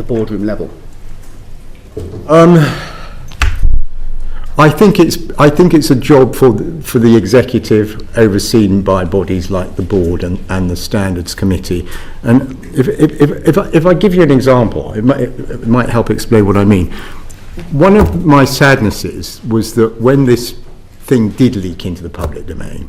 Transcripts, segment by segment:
boardroom level? I think it's a job for the executive, overseen by bodies like the board and the standards committee. And if I give you an example, it might help explain what I mean. One of my sadnesses was that when this thing did leak into the public domain,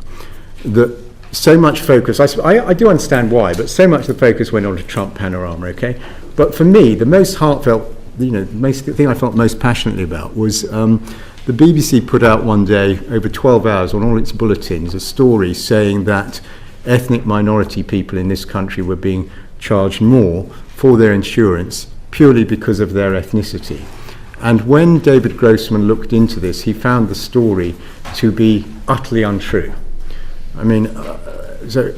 that so much focus, I do understand why, but so much of the focus went on to Trump Panorama, okay? But for me, the most heartfelt, the thing I felt most passionately about was the BBC put out one day, over 12 hours on all its bulletins, a story saying that ethnic minority people in this country were being charged more for their insurance purely because of their ethnicity. And when David Grossman looked into this, he found the story to be utterly untrue. I mean, so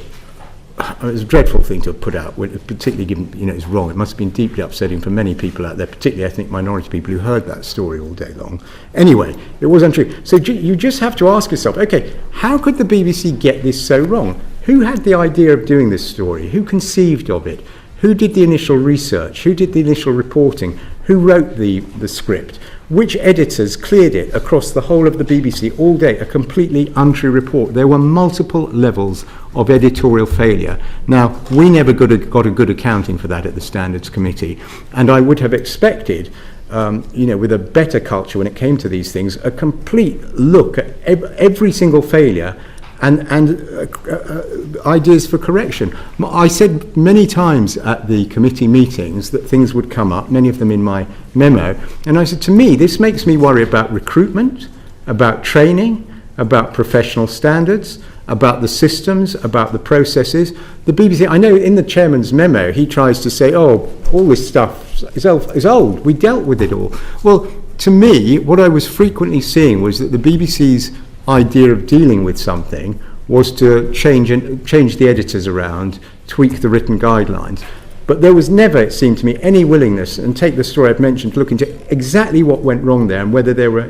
it was a dreadful thing to have put out, particularly given, it's wrong. It must have been deeply upsetting for many people out there, particularly ethnic minority people who heard that story all day long. Anyway, it was untrue. So you just have to ask yourself, okay, how could the BBC get this so wrong? Who had the idea of doing this story? Who conceived of it? Who did the initial research? Who did the initial reporting? Who wrote the script? Which editors cleared it across the whole of the BBC all day? A completely untrue report. There were multiple levels of editorial failure. Now, we never got a good accounting for that at the Standards Committee, and I would have expected, with a better culture when it came to these things, a complete look at every single failure and ideas for correction. I said many times at the committee meetings that things would come up, many of them in my memo, and I said, to me, this makes me worry about recruitment, about training, about professional standards, about the systems, about the processes. The BBC, I know in the chairman's memo, he tries to say, all this stuff is old, we dealt with it all. Well, to me, what I was frequently seeing was that the BBC's idea of dealing with something was to change the editors around, tweak the written guidelines. But there was never, it seemed to me, any willingness, and take the story I've mentioned, to look into exactly what went wrong there and whether there were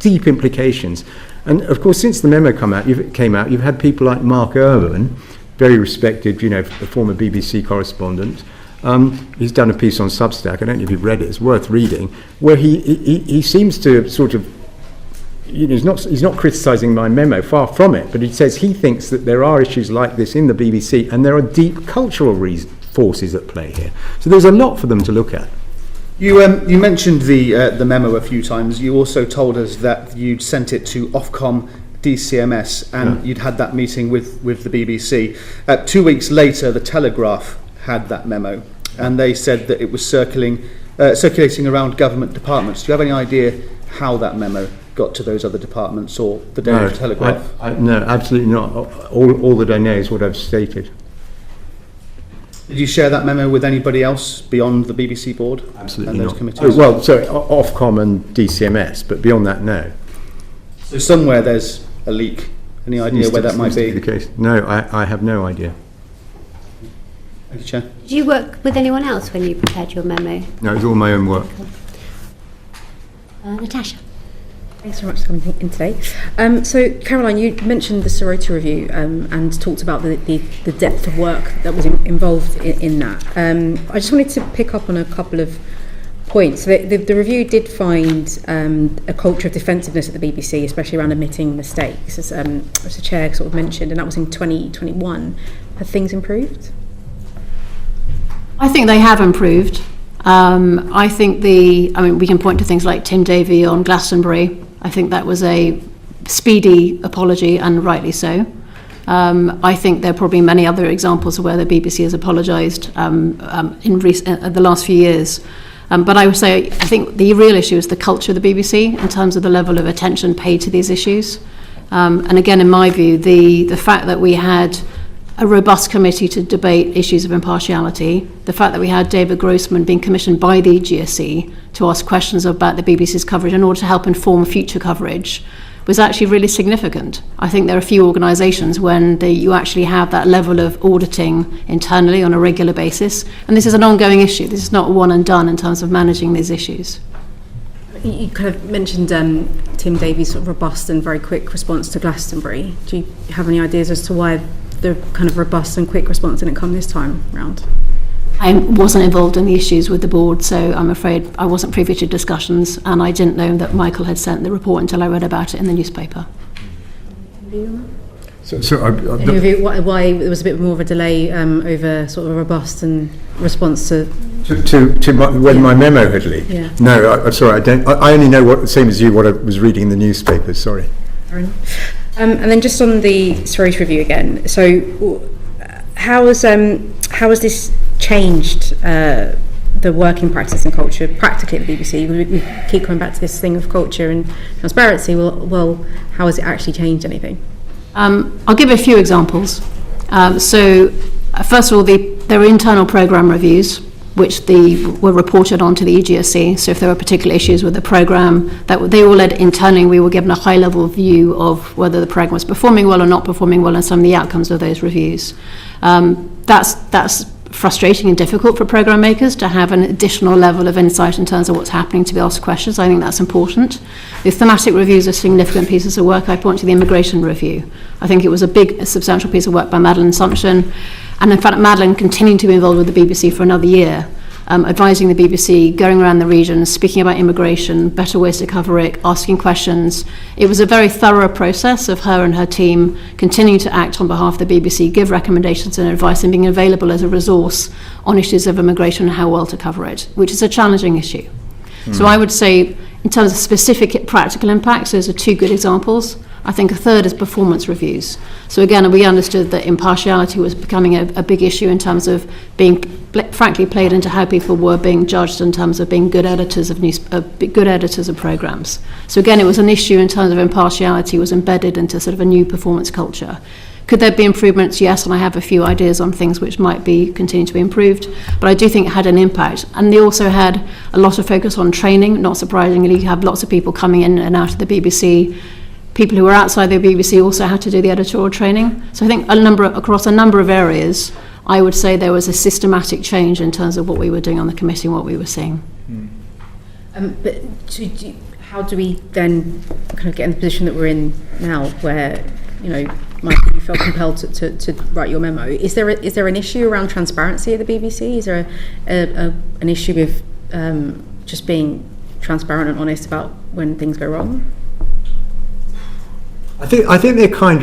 deep implications. And of course, since the memo came out, you've had people like Mark Irwin, very respected, the former BBC correspondent. He's done a piece on Substack, I don't know if you've read it, it's worth reading, where he seems to sort of, he's not criticising my memo, far from it, but he says he thinks that there are issues like this in the BBC and there are deep cultural forces at play here. So there's a lot for them to look at. You mentioned the memo a few times. You also told us that you'd sent it to Ofcom, DCMS, and you'd had that meeting with the BBC. 2 weeks later, the Telegraph had that memo, and they said that it was circulating around government departments. Do you have any idea how that memo got to those other departments or the Daily Telegraph? No, absolutely not. All that I know is what I've stated. Did you share that memo with anybody else beyond the BBC board? Absolutely and those not. committees? Well, sorry, Ofcom and DCMS, but beyond that, no. So somewhere there's a leak. Any idea where that might be? The case. No, I have no idea. Thank you, Chair. Did you work with anyone else when you prepared your memo? No, it was all my own work. Natasha. Thanks very much for coming in today. So, Caroline, you mentioned the Sorority Review and talked about the depth of work that was involved in that. I just wanted to pick up on a couple of points. The review did find a culture of defensiveness at the BBC, especially around admitting mistakes, as the Chair sort of mentioned, and that was in 2021. Have things improved? I think they have improved. I think we can point to things like Tim Davie on Glastonbury. I think that was a speedy apology, and rightly so. I think there are probably many other examples of where the BBC has apologised in the last few years. But I would say, I think the real issue is the culture of the BBC in terms of the level of attention paid to these issues. And again, in my view, the fact that we had a robust committee to debate issues of impartiality, the fact that we had David Grossman being commissioned by the GSE to ask questions about the BBC's coverage in order to help inform future coverage was actually really significant. I think there are a few organisations when you actually have that level of auditing internally on a regular basis, and this is an ongoing issue. This is not one and done in terms of managing these issues. You kind of mentioned Tim Davies' sort of robust and very quick response to Glastonbury. Do you have any ideas as to why the kind of robust and quick response didn't come this time round? I wasn't involved in the issues with the board, so I'm afraid I wasn't privy to discussions, and I didn't know that Michael had sent the report until I read about it in the newspaper. Why there was a bit more of a delay over sort of a robust and response to when my memo had leaked? Yeah. No, I'm sorry, I don't. I only know what, same as you, what I was reading in the newspaper. Sorry. Fair enough. And then just on the sorority review again. So, how has this changed the working practice and culture practically at the BBC? We keep coming back to this thing of culture and transparency. Well, how has it actually changed anything? I'll give a few examples. First of all, there are internal programme reviews which were reported on to the EGSC. So if there were particular issues with the programme, that they all led internally, we were given a high-level view of whether the programme was performing well or not performing well, and some of the outcomes of those reviews. That's frustrating and difficult for programme makers to have an additional level of insight in terms of what's happening, to be asked questions. I think that's important. The thematic reviews are significant pieces of work. I point to the immigration review. I think it was a substantial piece of work by Madeleine Sumption, and in fact Madeleine continued to be involved with the BBC for another year, advising the BBC, going around the region, speaking about immigration, better ways to cover it, asking questions. It was a very thorough process of her and her team continuing to act on behalf of the BBC, give recommendations and advice, and being available as a resource on issues of immigration and how well to cover it, which is a challenging issue. So I would say, in terms of specific practical impacts, those are two good examples. I think a third is performance reviews. So again, we understood that impartiality was becoming a big issue in terms of being, frankly, played into how people were being judged in terms of being good editors of programmes. So again, it was an issue in terms of impartiality was embedded into sort of a new performance culture. Could there be improvements? Yes, and I have a few ideas on things which might be continue to be improved, but I do think it had an impact. And they also had a lot of focus on training. Not surprisingly, you have lots of people coming in and out of the BBC. People who were outside the BBC also had to do the editorial training. So I think across a number of areas, I would say there was a systematic change in terms of what we were doing on the committee and what we were seeing. But how do we then kind of get in the position that we're in now, where, you know, Michael, you felt compelled to write your memo? Is there an issue around transparency at the BBC? Is there an issue with just being transparent and honest about when things go wrong? I think there kind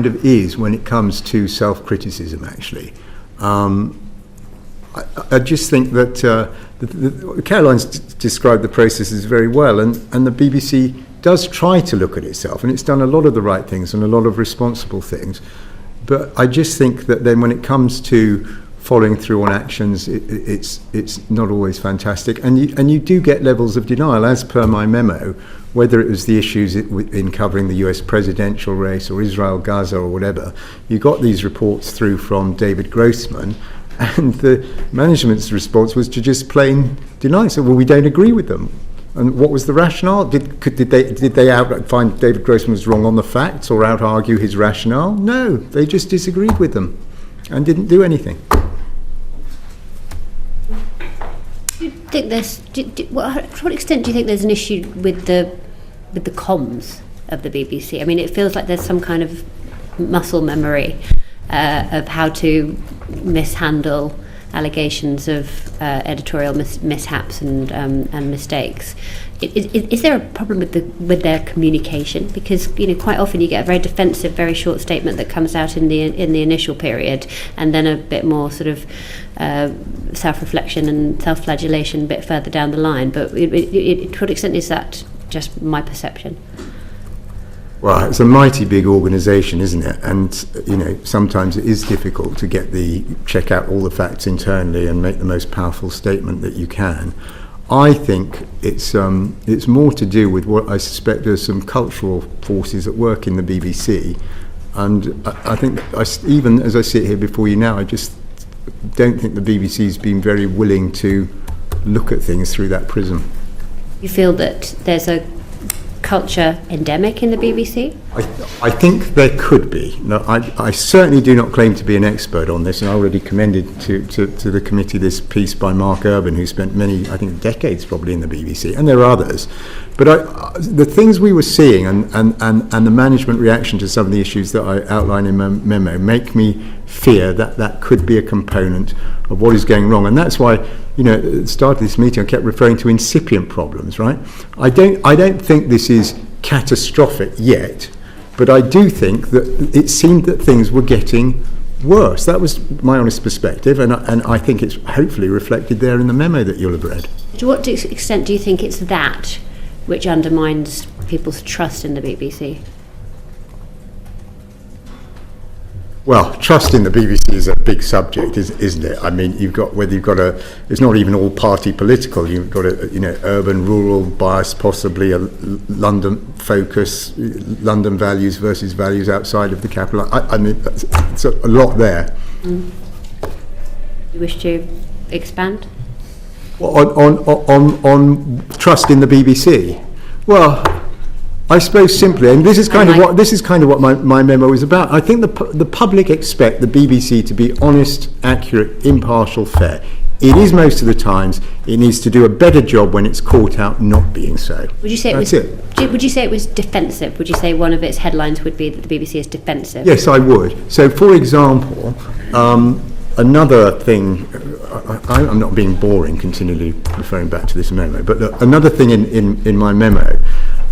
of is when it comes to self-criticism, actually. I just think that Caroline's described the processes very well, and the BBC does try to look at itself, and it's done a lot of the right things and a lot of responsible things. But I just think that then when it comes to following through on actions, it's not always fantastic, and you do get levels of denial, as per my memo, whether it was the issues in covering the US presidential race or Israel, Gaza or whatever. You got these reports through from David Grossman, and the management's response was to just plain deny. So, well, we don't agree with them. And what was the rationale? Did they outright find David Grossman was wrong on the facts or out-argue his rationale? No, they just disagreed with them and didn't do anything. Do you think to what extent do you think there's an issue with the comms of the BBC? I mean, it feels like there's some kind of muscle memory of how to mishandle allegations of editorial mishaps and mistakes. Is there a problem with their communication? Because, you know, quite often you get a very defensive, very short statement that comes out in the initial period, and then a bit more sort of self-reflection and self-flagellation a bit further down the line. But to what extent is that just my perception? Well, it's a mighty big organisation, isn't it? And, you know, sometimes it is difficult to check out all the facts internally and make the most powerful statement that you can. I think it's more to do with what I suspect there's some cultural forces at work in the BBC. And I think, even as I sit here before you now, I just don't think the BBC's been very willing to look at things through that prism. You feel that there's a culture endemic in the BBC? I think there could be. No, I certainly do not claim to be an expert on this, and I already commended to the committee this piece by Mark Urban, who spent many, I think, decades probably in the BBC, and there are others. But the things we were seeing and the management reaction to some of the issues that I outline in my memo make me fear that that could be a component of what is going wrong. And that's why, at the start of this meeting, I kept referring to incipient problems, right? I don't think this is catastrophic yet, but I do think that it seemed that things were getting worse. That was my honest perspective, and I think it's hopefully reflected there in the memo that you'll have read. To what extent do you think it's that which undermines people's trust in the BBC? Well, trust in the BBC is a big subject, isn't it? I mean, it's not even all party political. You've got a, urban, rural bias, possibly a London focus, London values versus values outside of the capital. I mean, it's a lot there. You wish to expand? Well, on trust in the BBC. Well, I suppose simply, and this is kind of what my memo is about. I think the public expect the BBC to be honest, accurate, impartial, fair. It is most of the times. It needs to do a better job when it's caught out not being so. Would you say Would you say it was defensive? Would you say one of its headlines would be that the BBC is defensive? Yes, I would. So, for example, another thing. I'm not being boring, continually referring back to this memo, but another thing in my memo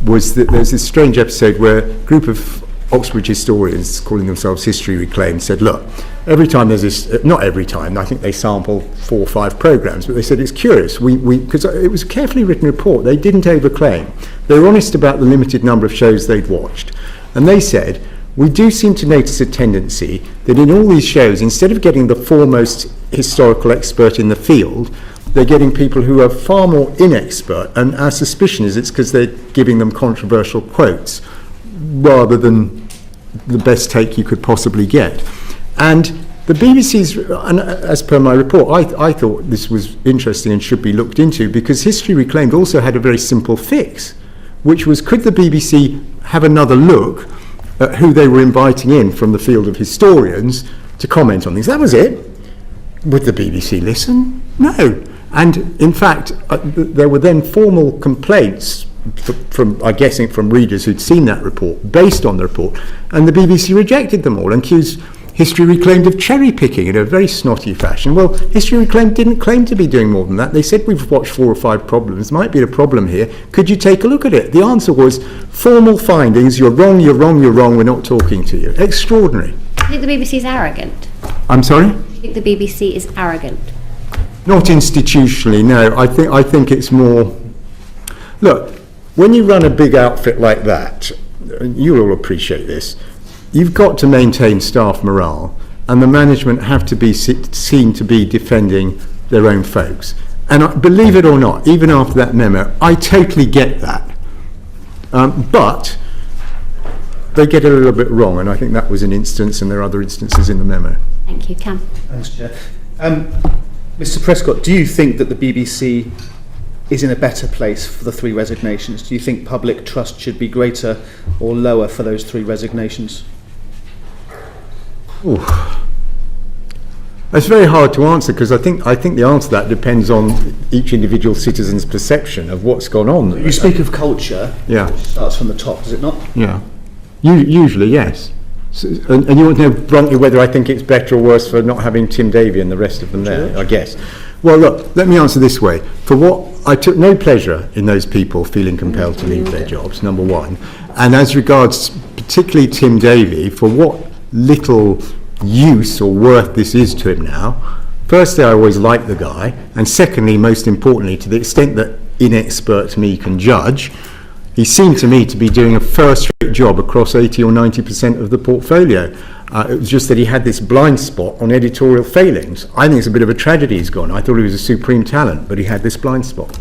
was that there's this strange episode where a group of Oxbridge historians calling themselves History Reclaimed said, look, every time there's this, not every time, I think they sample 4 or 5 programmes, but they said it's curious, because it was a carefully written report, they didn't overclaim. They were honest about the limited number of shows they'd watched. And they said, we do seem to notice a tendency that in all these shows, instead of getting the foremost historical expert in the field, they're getting people who are far more inexpert, and our suspicion is it's because they're giving them controversial quotes rather than the best take you could possibly get. And the BBC's, and as per my report, I thought this was interesting and should be looked into, because History Reclaimed also had a very simple fix, which was, could the BBC have another look at who they were inviting in from the field of historians to comment on things? That was it. Would the BBC listen? No. And in fact, there were then formal complaints from, I'm guessing, from readers who'd seen that report, based on the report, and the BBC rejected them all and accused History Reclaimed of cherry picking in a very snotty fashion. Well, History Reclaimed didn't claim to be doing more than that. They said, we've watched 4 or 5 problems, might be a problem here, could you take a look at it? The answer was, formal findings, you're wrong, we're not talking to you. Extraordinary. Do you think the BBC is arrogant? I'm sorry? Do you think the BBC is arrogant? Not institutionally, no. I think it's more... Look, when you run a big outfit like that, you'll all appreciate this, you've got to maintain staff morale, and the management have to be seen to be defending their own folks. And believe it or not, even after that memo, I totally get that. But they get it a little bit wrong, and I think that was an instance, and there are other instances in the memo. Thank you, Cam. Thanks, Chair. Mr. Prescott, do you think that the BBC is in a better place for the 3 resignations? Do you think public trust should be greater or lower for those 3 resignations? Ooh. It's very hard to answer, because I think the answer to that depends on each individual citizen's perception of what's gone on. You speak of culture, yeah. Which starts from the top, does it not? Yeah. Usually, yes. So, and you want to know bluntly whether I think it's better or worse for not having Tim Davie and the rest of them there, I guess. Well, look, let me answer this way. For what, I took no pleasure in those people feeling compelled to leave their jobs, number one. And as regards particularly Tim Davie, for what little use or worth this is to him now, firstly, I always liked the guy, and secondly, most importantly, to the extent that inexpert me can judge, he seemed to me to be doing a first-rate job across 80 or 90% of the portfolio. It was just that he had this blind spot on editorial failings. I think it's a bit of a tragedy he's gone. I thought he was a supreme talent, but he had this blind spot.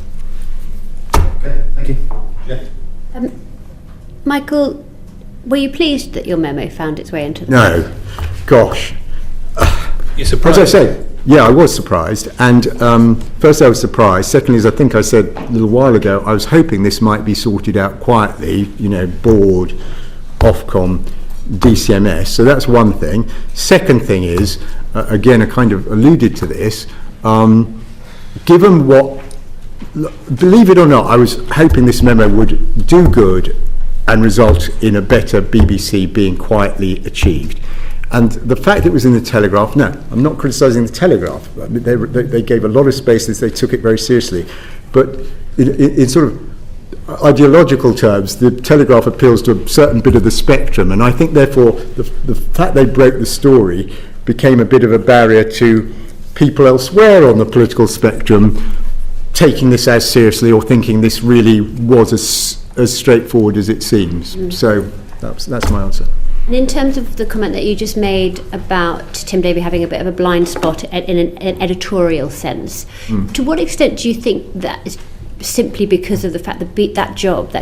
Okay, thank you. Yeah. Michael, were you pleased that your memo found its way into the... No. Gosh. You're surprised? As I say, yeah, I was surprised. And first I was surprised. Secondly, as I think I said a little while ago, I was hoping this might be sorted out quietly, board, Ofcom DCMS. So that's one thing. Second thing is, again, I kind of alluded to this, given what, believe it or not, I was hoping this memo would do good and result in a better BBC being quietly achieved. And the fact it was in the Telegraph, no, I'm not criticising the Telegraph. I mean, they gave a lot of space, they took it very seriously. But in sort of ideological terms, the Telegraph appeals to a certain bit of the spectrum, and I think therefore the fact they broke the story became a bit of a barrier to people elsewhere on the political spectrum taking this as seriously or thinking this really was as straightforward as it seems. So that's my answer. And in terms of the comment that you just made about Tim Davie having a bit of a blind spot in an editorial sense, to what extent do you think that is simply because of the fact that that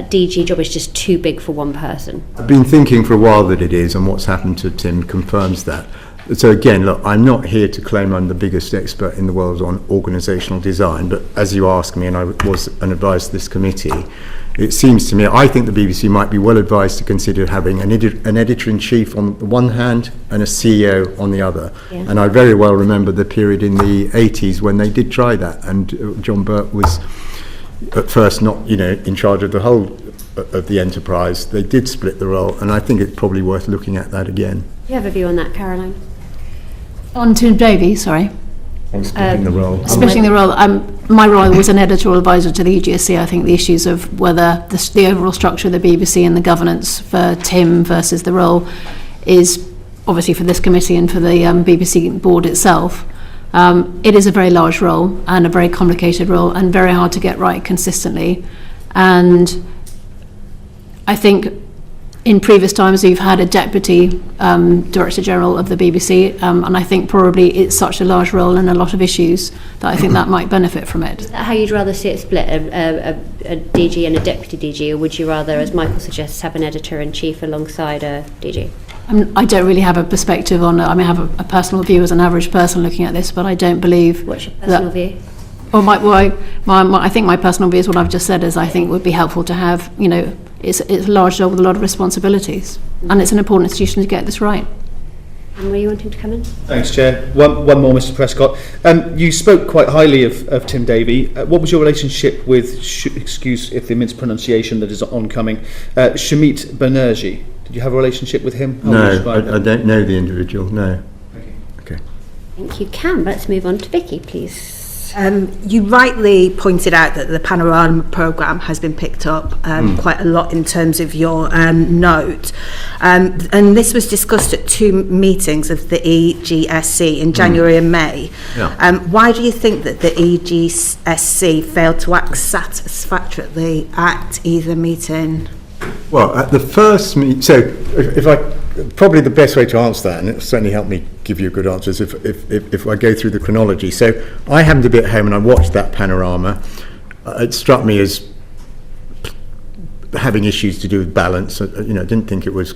DG job is just too big for one person? I've been thinking for a while that it is, and what's happened to Tim confirms that. So again, look, I'm not here to claim I'm the biggest expert in the world on organisational design, but as you asked me, and I was an advisor to this committee, it seems to me, I think the BBC might be well advised to consider having an editor-in-chief on the one hand and a CEO on the other. Yeah. And I very well remember the period in the 80s when they did try that, and John Burt was at first not, in charge of the whole of the enterprise. They did split the role, and I think it's probably worth looking at that again. Do you have a view on that, Caroline? On Tim Davie, sorry. On splitting the role. Splitting the role. My role was an editorial advisor to the EGSC. I think the issues of whether the overall structure of the BBC and the governance for Tim versus the role is obviously for this committee and for the BBC board itself. It is a very large role and a very complicated role and very hard to get right consistently. And I think in previous times we've had a deputy director general of the BBC, and I think probably it's such a large role and a lot of issues that I think that might benefit from it. Is that how you'd rather see it split, a DG and a deputy DG, or would you rather, as Michael suggests, have an editor-in-chief alongside a DG? I don't really have a perspective on it. I mean, I have a personal view as an average person looking at this, but I don't believe. What's your personal view? I think my personal view is what I've just said, is I think it would be helpful to have, it's a large job with a lot of responsibilities, and it's an important institution to get this right. And were you wanting to come in? Thanks, Chair. One more, Mr. Prescott. You spoke quite highly of Tim Davie. What was your relationship with, excuse if the mispronunciation that is oncoming, Shamit Banerjee? Did you have a relationship with him? No, I don't know the individual, no. Okay. I think you can, but let's move on to Vicky, please. You rightly pointed out that the Panorama programme has been picked up quite a lot in terms of your note. And this was discussed at 2 meetings of the EGSC in January and May. Yeah. Why do you think that the EGSC failed to act satisfactorily at either meeting? Well, at the first meeting, so if I, probably the best way to answer that, and it'll certainly help me give you a good answer, is if I go through the chronology. So I happened to be at home and I watched that Panorama. It struck me as having issues to do with balance. I didn't think it was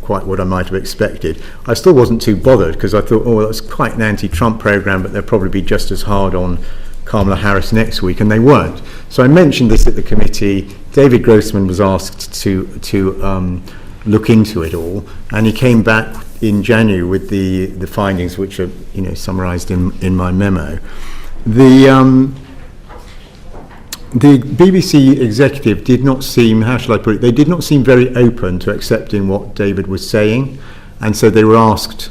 quite what I might have expected. I still wasn't too bothered because I thought, that's quite an anti-Trump programme, but they'll probably be just as hard on Kamala Harris next week, and they weren't. So I mentioned this at the committee. David Grossman was asked to look into it all, and he came back in January with the findings, which are summarised in my memo. The BBC executive did not seem, how shall I put it, they did not seem very open to accepting what David was saying, and so they were asked,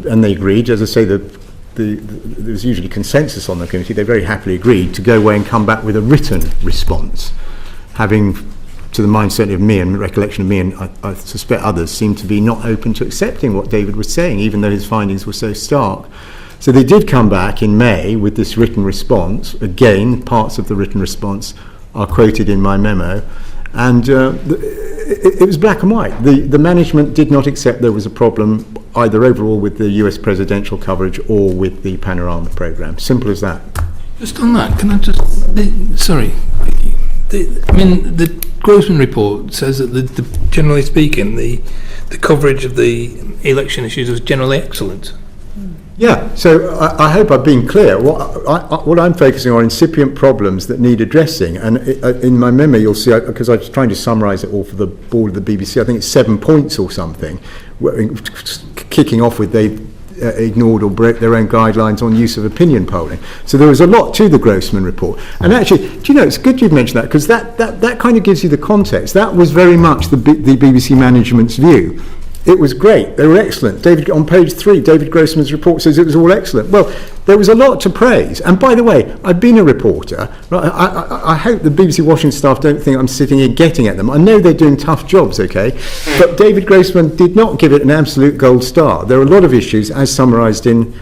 and they agreed. As I say, there was usually consensus on the committee. They very happily agreed to go away and come back with a written response, having, to the mind certainly of me and recollection of me, and I suspect others, seemed to be not open to accepting what David was saying, even though his findings were so stark. So they did come back in May with this written response. Again, parts of the written response are quoted in my memo, and it was black and white. The management did not accept there was a problem either overall with the US presidential coverage or with the Panorama programme. Simple as that. Just on that, can I just... sorry. The Grossman report says that generally speaking, the coverage of the election issues was generally excellent. Yeah, so I hope I've been clear. What I'm focusing on incipient problems that need addressing, and in my memo you'll see, because I was trying to summarise it all for the board of the BBC, I think it's 7 points or something, kicking off with they've ignored or broke their own guidelines on use of opinion polling. So there was a lot to the Grossman report. And actually, do you know, it's good you've mentioned that, because that kind of gives you the context. That was very much the BBC management's view. It was great. They were excellent. On page 3, David Grossman's report says it was all excellent. Well, there was a lot to praise. And by the way, I've been a reporter. Right? I hope the BBC Washington staff don't think I'm sitting here getting at them. I know they're doing tough jobs, okay? But David Grossman did not give it an absolute gold star. There are a lot of issues, as summarised in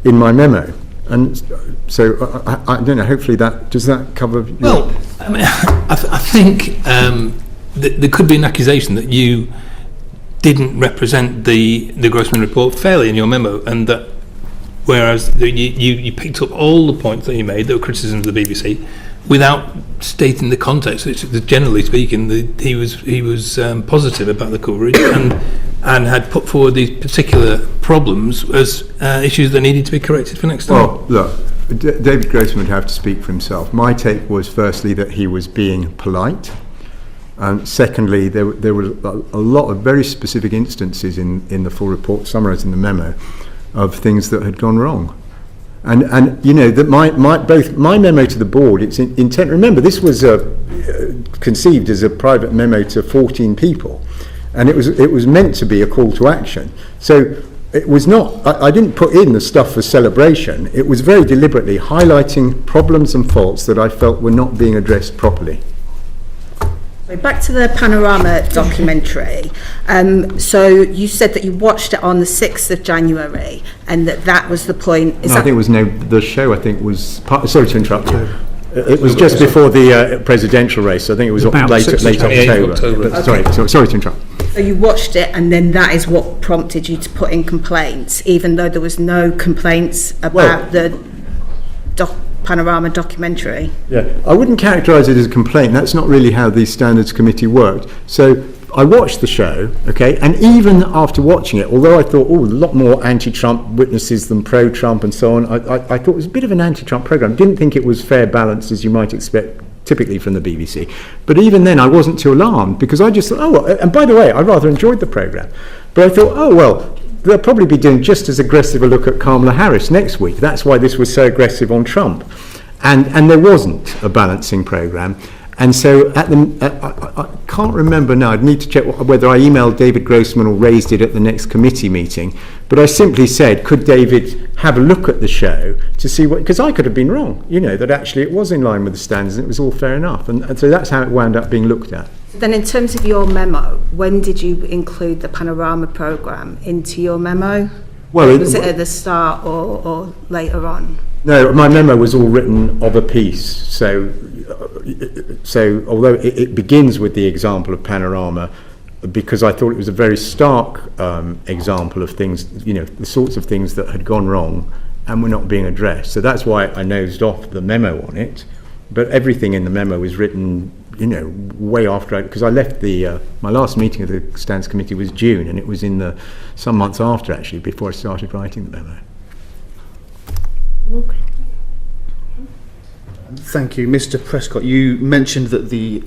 my memo. And so, I don't know, hopefully does that cover... Well, I mean, I think there could be an accusation that you didn't represent the Grossman report fairly in your memo, and that whereas you picked up all the points that you made that were criticisms of the BBC without stating the context, which generally speaking he was positive about the coverage and had put forward these particular problems as issues that needed to be corrected for next time. Well, look, David Grossman would have to speak for himself. My take was firstly that he was being polite. Secondly, there were a lot of very specific instances in the full report, summarised in the memo, of things that had gone wrong. And you know, that both my memo to the board, its intent, remember this was conceived as a private memo to 14 people, and it was meant to be a call to action. So it was not, I didn't put in the stuff for celebration. It was very deliberately highlighting problems and faults that I felt were not being addressed properly. Back to the Panorama documentary. So you said that you watched it on the 6th of January and that was the point. I think it was the show, I think, was sorry to interrupt you. It was just before the presidential race. I think it was late October. Okay. Sorry to interrupt. So you watched it, and then that is what prompted you to put in complaints, even though there was no complaints about the Panorama documentary. Yeah, I wouldn't characterise it as a complaint. That's not really how the Standards Committee worked. So I watched the show, okay, and even after watching it, although I thought, a lot more anti-Trump witnesses than pro-Trump and so on, I thought it was a bit of an anti-Trump programme. Didn't think it was fair balanced, as you might expect typically from the BBC. But even then I wasn't too alarmed, because I just thought, and by the way, I rather enjoyed the programme. But I thought, they'll probably be doing just as aggressive a look at Kamala Harris next week. That's why this was so aggressive on Trump. And there wasn't a balancing programme. And so I can't remember now, I'd need to check whether I emailed David Grossman or raised it at the next committee meeting. But I simply said, could David have a look at the show to see what, because I could have been wrong, that actually it was in line with the standards and it was all fair enough. And so that's how it wound up being looked at. Then in terms of your memo, when did you include the Panorama programme into your memo? Well, was it at the start or later on? No, my memo was all written of a piece. So although it begins with the example of Panorama, because I thought it was a very stark example of things, the sorts of things that had gone wrong and were not being addressed. So that's why I nosed off the memo on it. But everything in the memo was written, way after, because I left my last meeting of the Standards Committee was June, and it was in some months after, actually, before I started writing the memo. Thank you. Mr. Prescott, you mentioned that the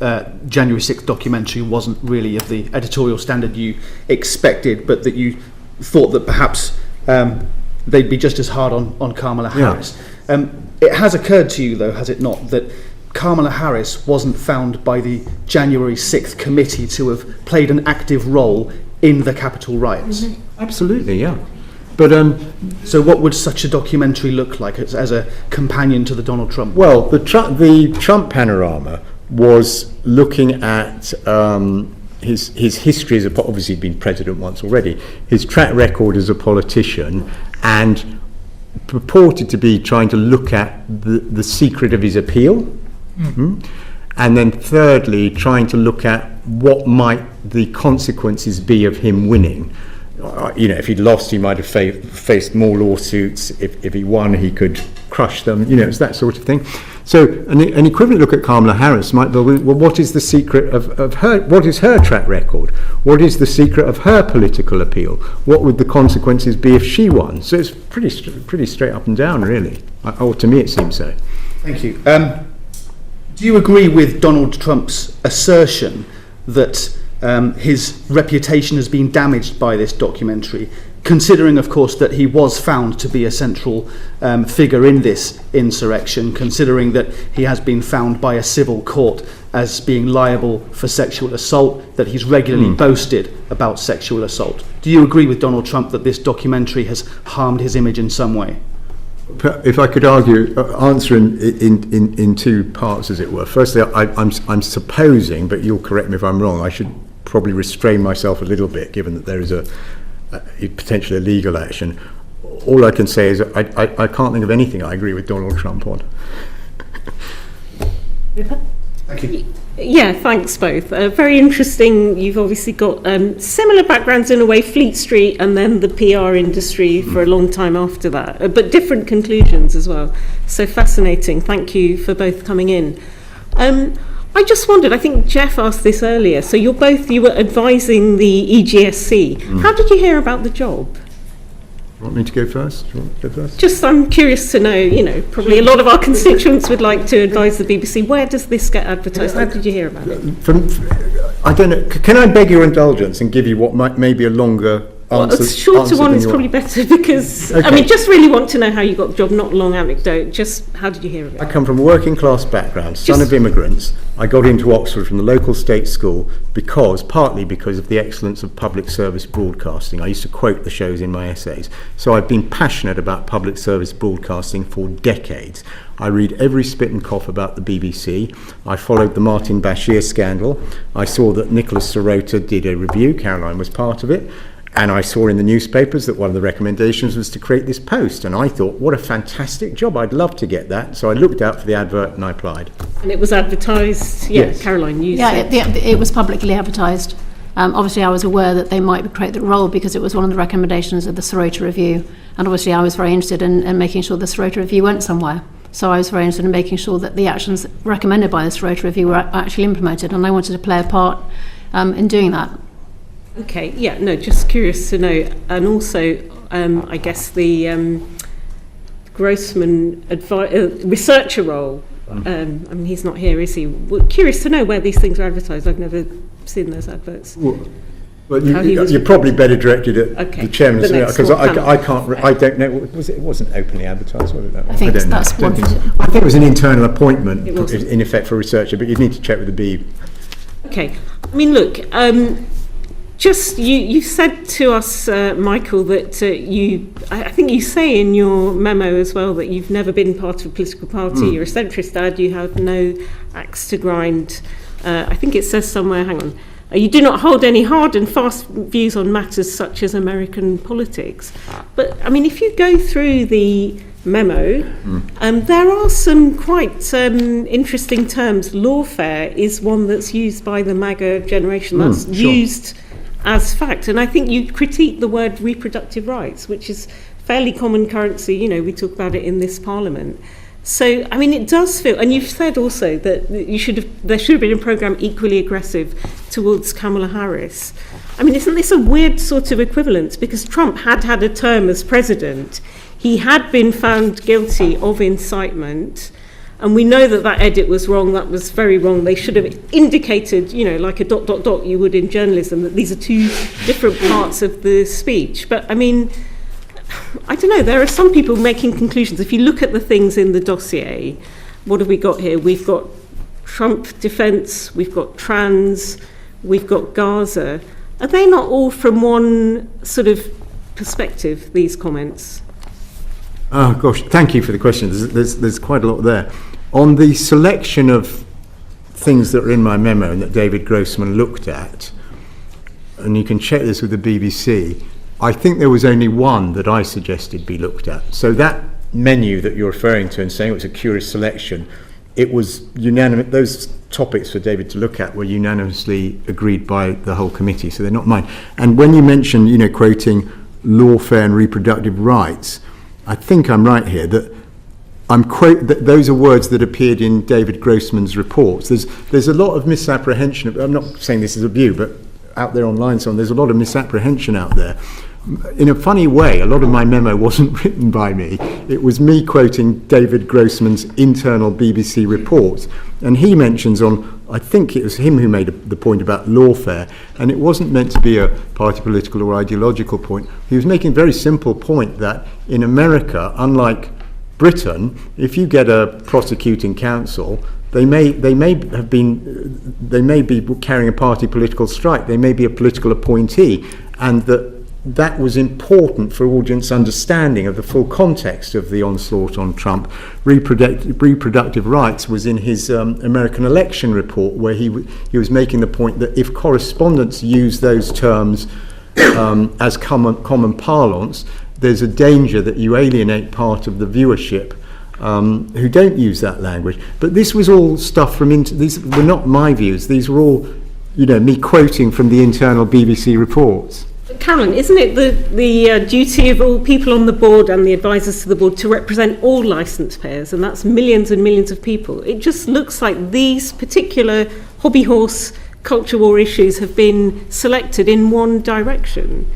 January 6th documentary wasn't really of the editorial standard you expected, but that you thought that perhaps they'd be just as hard on Kamala Harris. Yeah. It has occurred to you, though, has it not, that Kamala Harris wasn't found by the January 6th committee to have played an active role in the Capitol riots? Mm-hmm. Absolutely, yeah. But so what would such a documentary look like as a companion to the Donald Trump? Well, the Trump Panorama was looking at his history as obviously he'd been president once already, his track record as a politician, and purported to be trying to look at the secret of his appeal. Mm-hmm. And then thirdly, trying to look at what might the consequences be of him winning. If he'd lost, he might have faced more lawsuits. If he won, he could crush them. It's that sort of thing. So an equivalent look at Kamala Harris might be, well, what is the secret of her, what is her track record? What is the secret of her political appeal? What would the consequences be if she won? So it's pretty straight up and down, really. Or to me it seems so. Thank you. Do you agree with Donald Trump's assertion that his reputation has been damaged by this documentary, considering, of course, that he was found to be a central figure in this insurrection, considering that he has been found by a civil court as being liable for sexual assault, that he's regularly boasted about sexual assault? Do you agree with Donald Trump that this documentary has harmed his image in some way? If I could answer in two parts, as it were. Firstly, I'm supposing, but you'll correct me if I'm wrong, I should probably restrain myself a little bit, given that there is a potentially legal action. All I can say is I can't think of anything I agree with Donald Trump on. Thank you. Yeah, thanks both. Very interesting. You've obviously got similar backgrounds in a way, Fleet Street and then the PR industry for a long time after that, but different conclusions as well. So fascinating. Thank you for both coming in. I just wondered, I think Jeff asked this earlier, so you were advising the EGSC. How did you hear about the job? Want me to go first? Do you want to go first? Just, I'm curious to know, probably a lot of our constituents would like to advise the BBC. Where does this get advertised? How did you hear about it? I don't know. Can I beg your indulgence and give you what may be a longer answer? A shorter one is probably better because, Okay. just really want to know how you got the job, not long anecdote. Just how did you hear of it? I come from a working class background, son of immigrants. I got into Oxford from the local state school partly because of the excellence of public service broadcasting. I used to quote the shows in my essays. So I've been passionate about public service broadcasting for decades. I read every spit and cough about the BBC. I followed the Martin Bashir scandal. I saw that Nicholas Sirota did a review. Caroline was part of it. And I saw in the newspapers that one of the recommendations was to create this post. And I thought, what a fantastic job. I'd love to get that. So I looked out for the advert and I applied. And it was advertised, Yes. Caroline, you Yeah, said. it was publicly advertised. Obviously, I was aware that they might create the role because it was one of the recommendations of the Sirota Review. And obviously, I was very interested in making sure the Sirota Review went somewhere. So I was very interested in making sure that the actions recommended by the Sirota Review were actually implemented. And I wanted to play a part in doing that. Okay, just curious to know. And also, I guess the Grossman researcher role, he's not here, is he? Curious to know where these things are advertised. I've never seen those adverts. Well, you're probably better directed at the chairman, because I don't know. It wasn't openly advertised, was it? I think that's one. I think it was an internal appointment, in effect, for a researcher, but you'd need to check with the Beeb. Okay, look. Just you said to us, Michael, that I think you say in your memo as well that you've never been part of a political party. You're a centrist dad. You have no axe to grind. I think it says somewhere. Hang on. You do not hold any hard and fast views on matters such as American politics. But if you go through the memo, there are some quite interesting terms. Lawfare is one that's used by the MAGA generation. That's used as fact. And I think you critique the word reproductive rights, which is fairly common currency. We talk about it in this parliament. So, it does feel, and you've said also that there should have been a programme equally aggressive towards Kamala Harris. Isn't this a weird sort of equivalence? Because Trump had a term as president. He had been found guilty of incitement. And we know that edit was wrong. That was very wrong. They should have indicated, like a ... you would in journalism, that these are two different parts of the speech. But I don't know. There are some people making conclusions. If you look at the things in the dossier, what have we got here? We've got Trump defence. We've got trans. We've got Gaza. Are they not all from one sort of perspective, these comments? Oh gosh, thank you for the question. There's quite a lot there. On the selection of things that are in my memo and that David Grossman looked at, and you can check this with the BBC, I think there was only one that I suggested be looked at. So that menu that you're referring to and saying it was a curious selection, it was unanimous. Those topics for David to look at were unanimously agreed by the whole committee, so they're not mine. And when you mention, quoting lawfare and reproductive rights, I think I'm right here that those are words that appeared in David Grossman's reports. There's a lot of misapprehension. I'm not saying this is a view, but out there online, so on, there's a lot of misapprehension out there. In a funny way, a lot of my memo wasn't written by me. It was me quoting David Grossman's internal BBC reports. And he mentions I think it was him who made the point about lawfare, and it wasn't meant to be a party political or ideological point. He was making a very simple point that in America, unlike Britain, if you get a prosecuting counsel, they may be carrying a party political strike, they may be a political appointee, and that was important for audience understanding of the full context of the onslaught on Trump. Reproductive rights was in his American election report, where he was making the point that if correspondents use those terms as common parlance, there's a danger that you alienate part of the viewership who don't use that language. But this was all stuff these were not my views. These were all, me quoting from the internal BBC reports. Caroline, isn't it the duty of all people on the board and the advisors to the board to represent all licence payers, and that's millions and millions of people? It just looks like these particular hobby horse culture war issues have been selected in one direction.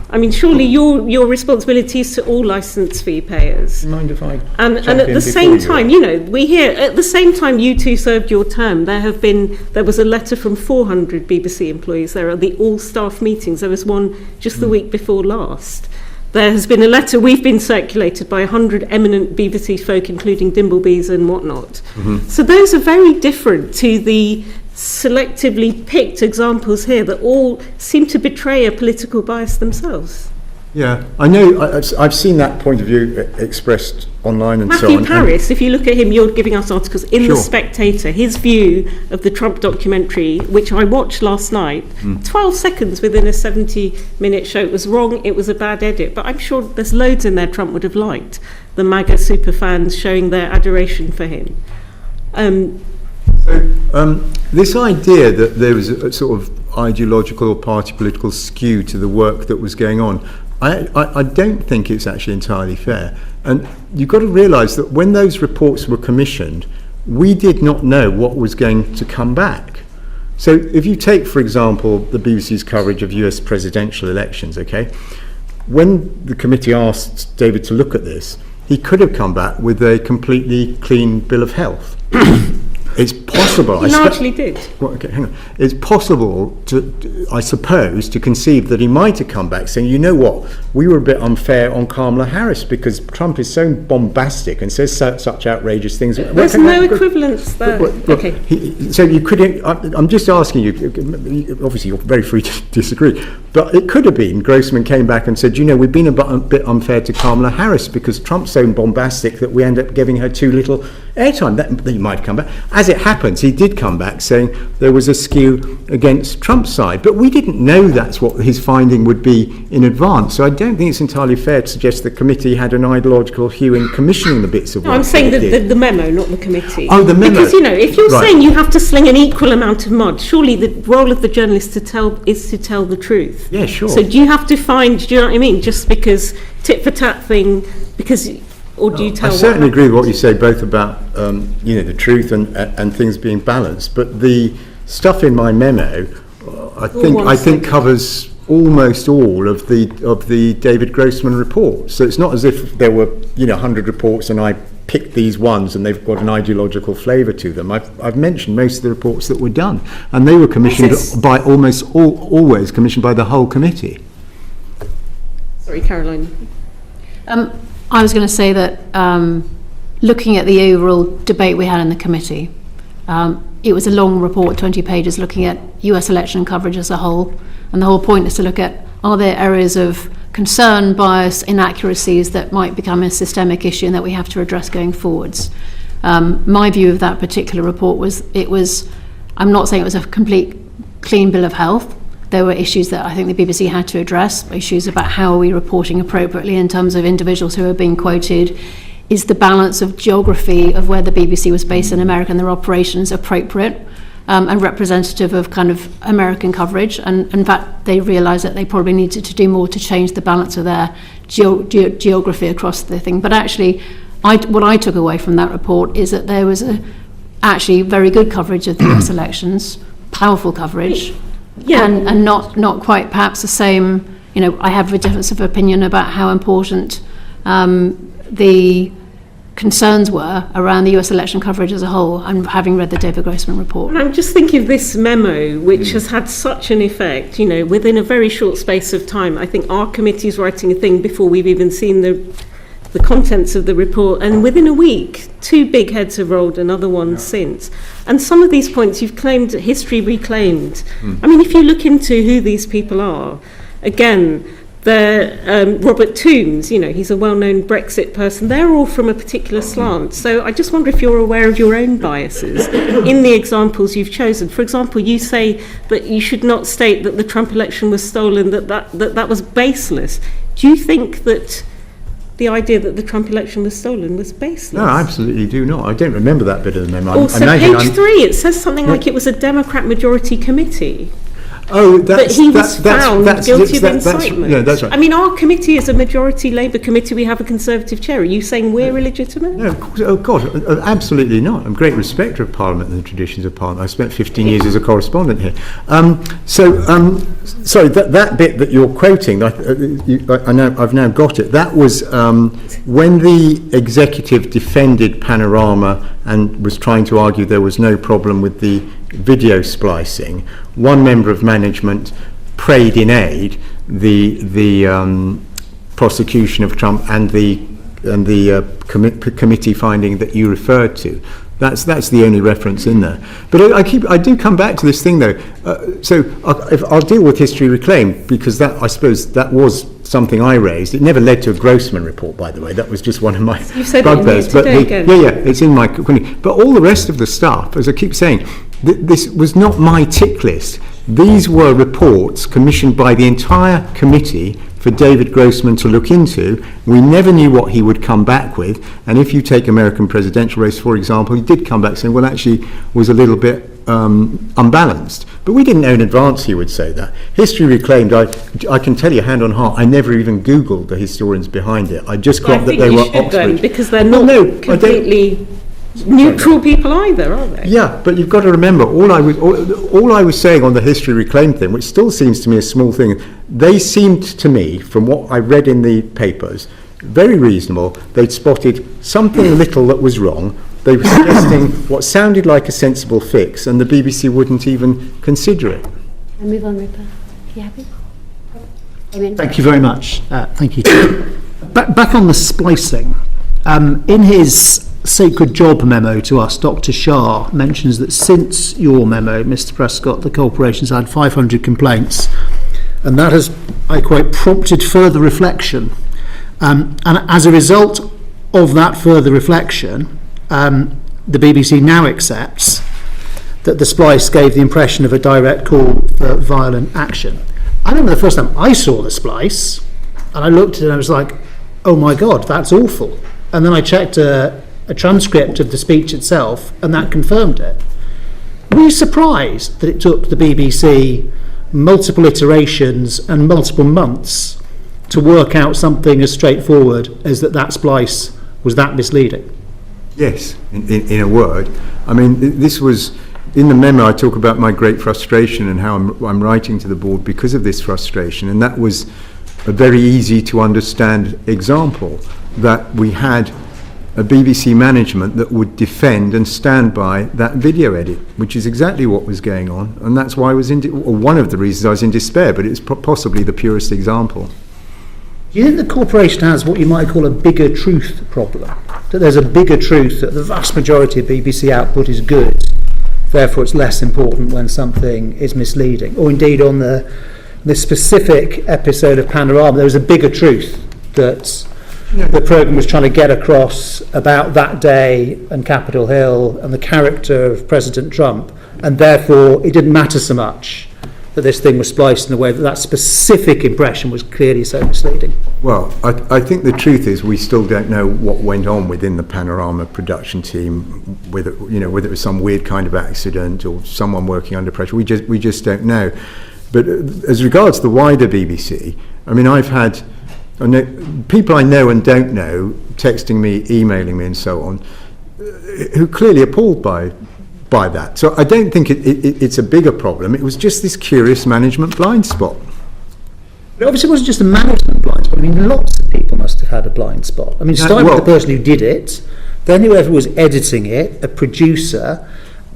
I mean, surely your responsibility is to all licence fee payers. Mind if I and at the same time, we hear at the same time you two served your term, there was a letter from 400 BBC employees there at the all-staff meetings. There was one just the week before last. There has been a letter we've been circulated by 100 eminent BBC folk, including Dimblebees and whatnot. Mm-hmm. So those are very different to the selectively picked examples here that all seem to betray a political bias themselves. Yeah, I know. I've seen that point of view expressed online and so on. Matthew Parris, if you look at him, you're giving us articles in The Spectator. His view of the Trump documentary, which I watched last night, 12 seconds within a 70-minute show. It was wrong, it was a bad edit, but I'm sure there's loads in there Trump would have liked. The MAGA superfans showing their adoration for him. This idea that there was a sort of ideological or party political skew to the work that was going on, I don't think it's actually entirely fair. And you've got to realise that when those reports were commissioned, we did not know what was going to come back. So if you take, for example, the BBC's coverage of US presidential elections, okay, when the committee asked David to look at this, he could have come back with a completely clean bill of health. It's possible. He largely did. Well, okay, hang on. It's possible I suppose, to conceive that he might have come back saying, you know what, we were a bit unfair on Kamala Harris because Trump is so bombastic and says such outrageous things. There's no equivalence there. Okay. So you could. I'm just asking you. Obviously, you're very free to disagree, but it could have been Grossman came back and said, we've been a bit unfair to Kamala Harris because Trump's so bombastic that we end up giving her too little airtime. That he might come back. As it happens, he did come back saying there was a skew against Trump's side, but we didn't know that's what his finding would be in advance. So I don't think it's entirely fair to suggest the committee had an ideological hue in commissioning the bits of work. No, I'm saying the memo, not the committee. Oh, the memo. Because if you're saying you have to sling an equal amount of mud, surely the role of the journalist is to tell the truth. Yeah, sure. So do you have to find? Do you know what I mean? Just because tit for tat thing, because. Or do you tell? I certainly agree with what you say, both about the truth and things being balanced. But the stuff in my memo, I think covers almost all of the David Grossman report. So it's not as if there were 100 reports and I picked these ones and they've got an ideological flavour to them. I've mentioned most of the reports that were done, and they were commissioned by always commissioned by the whole committee. Sorry, Caroline. I was going to say that looking at the overall debate we had in the committee, it was a long report, 20 pages, looking at US election coverage as a whole. And the whole point is to look at, are there areas of concern, bias, inaccuracies that might become a systemic issue and that we have to address going forwards. My view of that particular report was, I'm not saying it was a complete clean bill of health. There were issues that I think the BBC had to address, issues about how are we reporting appropriately in terms of individuals who are being quoted. Is the balance of geography of where the BBC was based in America and their operations appropriate and representative of kind of American coverage? And in fact, they realised that they probably needed to do more to change the balance of their geography across the thing. But actually, what I took away from that report is that there was actually very good coverage of the US elections, powerful coverage, and not quite perhaps the same. I have a difference of opinion about how important the concerns were around the US election coverage as a whole, and having read the David Grossman report. And I'm just thinking of this memo, which has had such an effect, within a very short space of time. I think our committee's writing a thing before we've even seen the contents of the report, and within a week 2 big heads have rolled, another one since. And some of these points you've claimed history reclaimed. I mean, if you look into who these people are, again, Robert Toombs, he's a well-known Brexit person. They're all from a particular slant. So I just wonder if you're aware of your own biases in the examples you've chosen. For example, you say that you should not state that the Trump election was stolen, that was baseless. Do you think that the idea that the Trump election was stolen was baseless? No, I absolutely do not. I don't remember that bit of the memo. Also, page 3, it says something like it was a Democrat majority committee. Oh, that he was found guilty of incitement. Yeah, that's right. I mean, our committee is a majority Labour committee. We have a Conservative chair. Are you saying we're illegitimate? No, of course, oh God, absolutely not. I'm a great respecter of Parliament and the traditions of Parliament. I spent 15 years as a correspondent here. Sorry, that bit that you're quoting, I've now got it. That was when the executive defended Panorama and was trying to argue there was no problem with the video splicing. One member of management prayed in aid the prosecution of Trump and the committee finding that you referred to. That's the only reference in there. But I do come back to this thing though. I'll deal with history reclaimed, because that, I suppose, that was something I raised. It never led to a Grossman report, by the way. That was just one of my bugbears. It's in my. But all the rest of the stuff, as I keep saying, this was not my tick list. These were reports commissioned by the entire committee for David Grossman to look into. We never knew what he would come back with. And if you take American presidential race, for example, he did come back saying, well, actually, was a little bit unbalanced. But we didn't know in advance he would say that. History reclaimed, I can tell you hand on heart, I never even Googled the historians behind it. I just got that they were Oxford. Then, because they're not completely neutral people either, are they? Yeah, but you've got to remember, all I was saying on the history reclaimed thing, which still seems to me a small thing, they seemed to me, from what I read in the papers, very reasonable. They'd spotted something little that was wrong. They were suggesting what sounded like a sensible fix, and the BBC wouldn't even consider it. I'll move on, Rupert. You happy? Amen. Thank you very much. Thank you. Back on the splicing. In his sacred job memo to us, Dr. Shah mentions that since your memo, Mr. Prescott, the corporation's had 500 complaints, and that has, I quote, prompted further reflection. And as a result of that further reflection, the BBC now accepts that the splice gave the impression of a direct call for violent action. I remember the first time I saw the splice, and I looked at it and I was like, oh my God, that's awful. And then I checked a transcript of the speech itself, and that confirmed it. Were you surprised that it took the BBC multiple iterations and multiple months to work out something as straightforward as that splice was that misleading? Yes, in a word. I mean, this was, in the memo I talk about my great frustration and how I'm writing to the board because of this frustration, and that was a very easy to understand example, that we had a BBC management that would defend and stand by that video edit, which is exactly what was going on, and that's why I was one of the reasons I was in despair, but it's possibly the purest example. Do you think the corporation has what you might call a bigger truth problem? That there's a bigger truth that the vast majority of BBC output is good, therefore it's less important when something is misleading? Or indeed on the specific episode of Panorama, there was a bigger truth that the programme was trying to get across about that day and Capitol Hill and the character of President Trump, and therefore it didn't matter so much that this thing was spliced in a way that specific impression was clearly so misleading? Well, I think the truth is we still don't know what went on within the Panorama production team, whether it was some weird kind of accident or someone working under pressure. We just don't know. But as regards the wider BBC, I mean, I've had and people I know and don't know, texting me, emailing me and so on, who clearly appalled by that. So I don't think it's a bigger problem. It was just this curious management blind spot. But obviously it wasn't just a management blind spot. I mean, lots of people must have had a blind spot. I mean, starting with the person who did it, then whoever was editing it, a producer,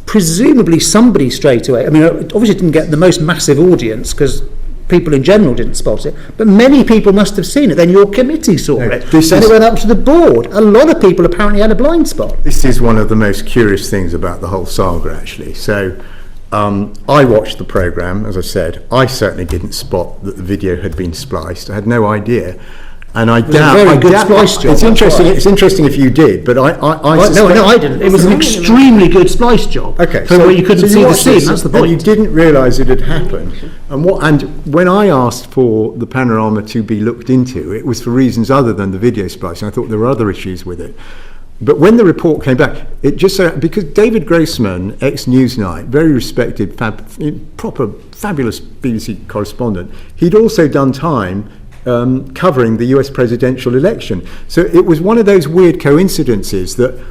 presumably somebody straight away. I mean, obviously it didn't get the most massive audience because people in general didn't spot it, but many people must have seen it. Then your committee saw it. Then it went up to the board. A lot of people apparently had a blind spot. This is one of the most curious things about the whole saga, actually. So I watched the programme, as I said. I certainly didn't spot that the video had been spliced. I had no idea. And I doubt. Very good splice job. It's interesting. It's interesting if you did, but I no, I didn't. It was an extremely good splice job. Okay, so where you couldn't see the scene. That's the point. And you didn't realise it had happened. And when I asked for the Panorama to be looked into, it was for reasons other than the video splicing. I thought there were other issues with it. But when the report came back, it just so because David Grossman, ex-Newsnight, very respected, proper, fabulous BBC correspondent, he'd also done time covering the US presidential election. So it was one of those weird coincidences that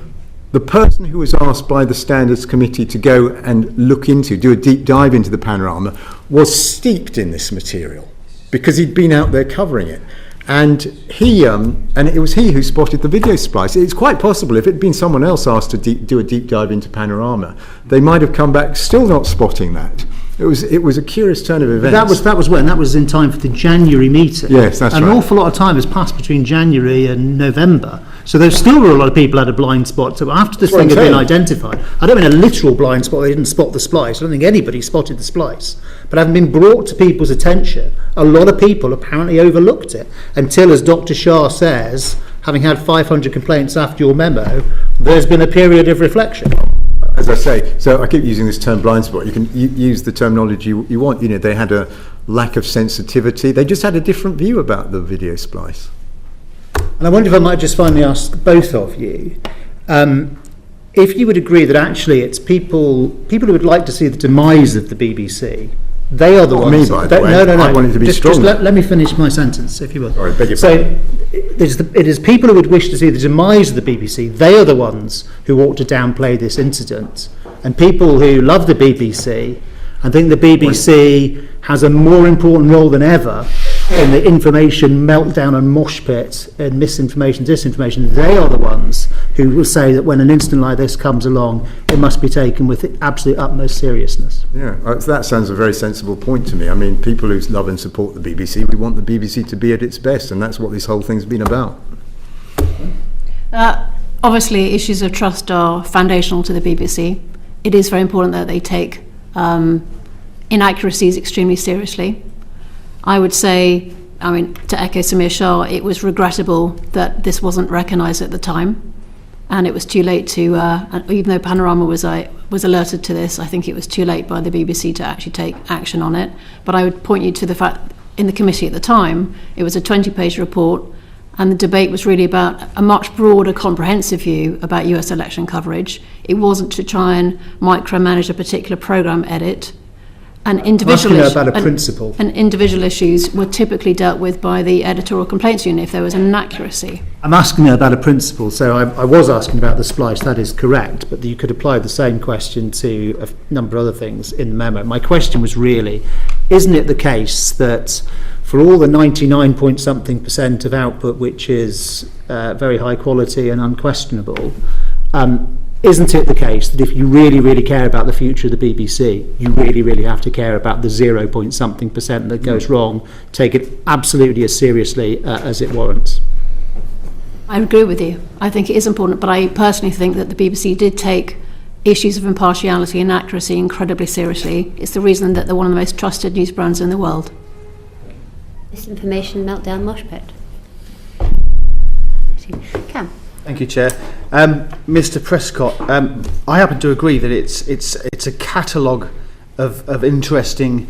the person who was asked by the Standards Committee to go and do a deep dive into the Panorama, was steeped in this material because he'd been out there covering it. And it was he who spotted the video splice. It's quite possible if it had been someone else asked to do a deep dive into Panorama, they might have come back still not spotting that. It was a curious turn of events. That was when? That was in time for the January meeting. Yes, that's right. An awful lot of time has passed between January and November. So there still were a lot of people had a blind spot. So after this thing had been identified, I don't mean a literal blind spot, they didn't spot the splice. I don't think anybody spotted the splice. But having been brought to people's attention, a lot of people apparently overlooked it. Until, as Dr. Shah says, having had 500 complaints after your memo, there's been a period of reflection. As I say, so I keep using this term blind spot. You can use the terminology you want. You know, they had a lack of sensitivity. They just had a different view about the video splice. And I wonder if I might just finally ask both of you, if you would agree that actually it's people who would like to see the demise of the BBC. They are the ones. Me, by the way. No. I want it to be strong. Just let me finish my sentence, if you will. Sorry, beg your so pardon. it is people who would wish to see the demise of the BBC. They are the ones who ought to downplay this incident. And people who love the BBC and think the BBC has a more important role than ever in the information meltdown and mosh pit and misinformation, disinformation, they are the ones who will say that when an incident like this comes along, it must be taken with the absolute utmost seriousness. Yeah, that sounds a very sensible point to me. I mean, people who love and support the BBC, we want the BBC to be at its best, and that's what this whole thing's been about. Obviously, issues of trust are foundational to the BBC. It is very important that they take inaccuracies extremely seriously. I would say, I mean, to echo Samir Shah, it was regrettable that this wasn't recognised at the time, and it was too late to, even though Panorama was alerted to this, I think it was too late by the BBC to actually take action on it. But I would point you to the fact, in the committee at the time, it was a 20-page report, and the debate was really about a much broader, comprehensive view about US election coverage. It wasn't to try and micromanage a particular programme edit. And individual issues were typically dealt with by the editorial complaints unit if there was an inaccuracy. I'm asking her about a principle, so I was asking about the splice, that is correct, but you could apply the same question to a number of other things in the memo. My question was really, isn't it the case that for all the 99-point-something% of output, which is very high quality and unquestionable, isn't it the case that if you really, really care about the future of the BBC, you really, really have to care about the 0-point-something% that goes wrong, take it absolutely as seriously as it warrants? I agree with you. I think it is important, but I personally think that the BBC did take issues of impartiality and accuracy incredibly seriously. It's the reason that they're one of the most trusted news brands in the world. Misinformation meltdown mosh pit. Cam. Thank you, Chair. Mr. Prescott, I happen to agree that it's a catalogue of interesting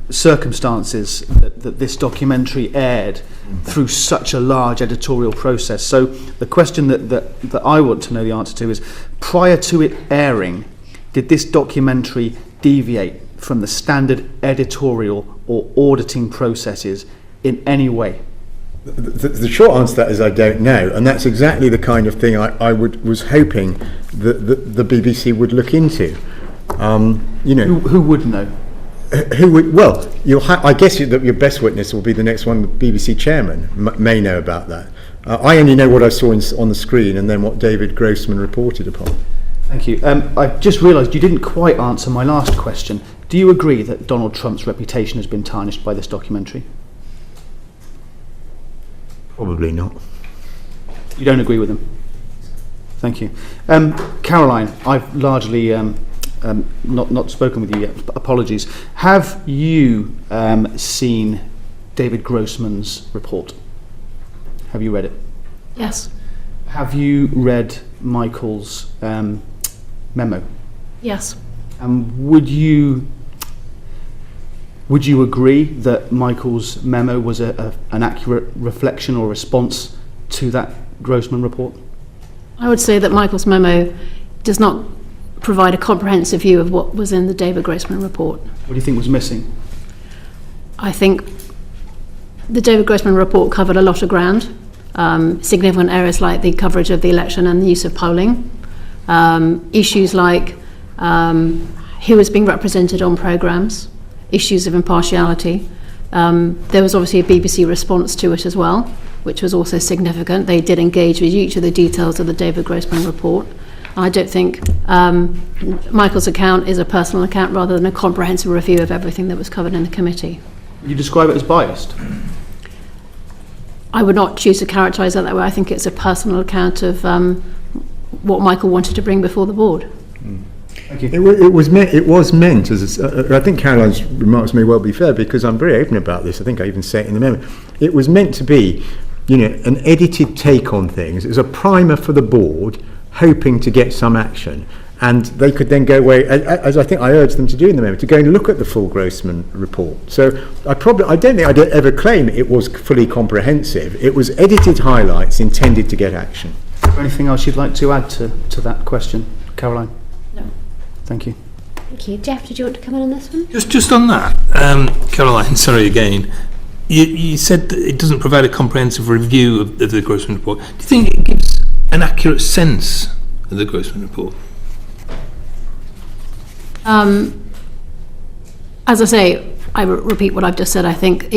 circumstances that this documentary aired through such a large editorial process. So the question that I want to know the answer to is, prior to it airing, did this documentary deviate from the standard editorial or auditing processes in any way? The short answer to that is I don't know, and that's exactly the kind of thing I was hoping that the BBC would look into. Who would know? Who would? Well, I guess that your best witness will be the next one. The BBC chairman may know about that. I only know what I saw on the screen, and then what David Grossman reported upon. Thank you. I just realised you didn't quite answer my last question. Do you agree that Donald Trump's reputation has been tarnished by this documentary? Probably not. You don't agree with him? Thank you. Caroline, I've largely not spoken with you yet. Apologies. Have you seen David Grossman's report? Have you read it? Yes. Have you read Michael's memo? Yes. Would you agree that Michael's memo was an accurate reflection or response to that Grossman report? I would say that Michael's memo does not provide a comprehensive view of what was in the David Grossman report. What do you think was missing? I think the David Grossman report covered a lot of ground, significant areas like the coverage of the election and the use of polling, issues like who was being represented on programmes, issues of impartiality. There was obviously a BBC response to it as well, which was also significant. They did engage with each of the details of the David Grossman report. I don't think Michael's account is a personal account rather than a comprehensive review of everything that was covered in the committee. You describe it as biased? I would not choose to characterise it that way. I think it's a personal account of what Michael wanted to bring before the board. Thank you. It was meant as I think Caroline's remarks may well be fair, because I'm very open about this. I think I even say it in the memo. It was meant to be, an edited take on things. It was a primer for the board, hoping to get some action, and they could then go away, as I think I urged them to do in the memo, to go and look at the full Grossman report. So I don't think I'd ever claim it was fully comprehensive. It was edited highlights intended to get action. Is there anything else you'd like to add to that question, Caroline? No. Thank you. Thank you. Jeff, did you want to come in on this one? Just on that, Caroline, sorry again. You said that it doesn't provide a comprehensive review of the Grossman report. Do you think it gives an accurate sense of the Grossman report? As I say, I repeat what I've just said. I think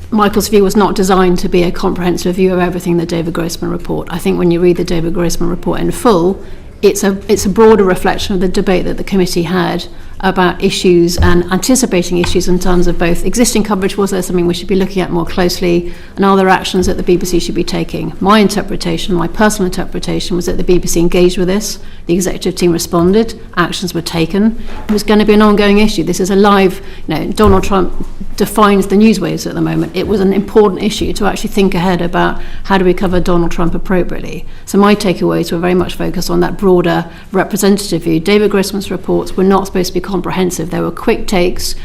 Michael's view was not designed to be a comprehensive view of everything the David Grossman report. I think when you read the David Grossman report in full, it's a broader reflection of the debate that the committee had about issues and anticipating issues in terms of both existing coverage, was there something we should be looking at more closely, and other actions that the BBC should be taking. My interpretation, my personal interpretation, was that the BBC engaged with this, the executive team responded, actions were taken. It was going to be an ongoing issue. This is a live, Donald Trump defines the news waves at the moment. It was an important issue to actually think ahead about how do we cover Donald Trump appropriately. So my takeaways were very much focused on that broader representative view. David Grossman's reports were not supposed to be comprehensive. They were quick takes,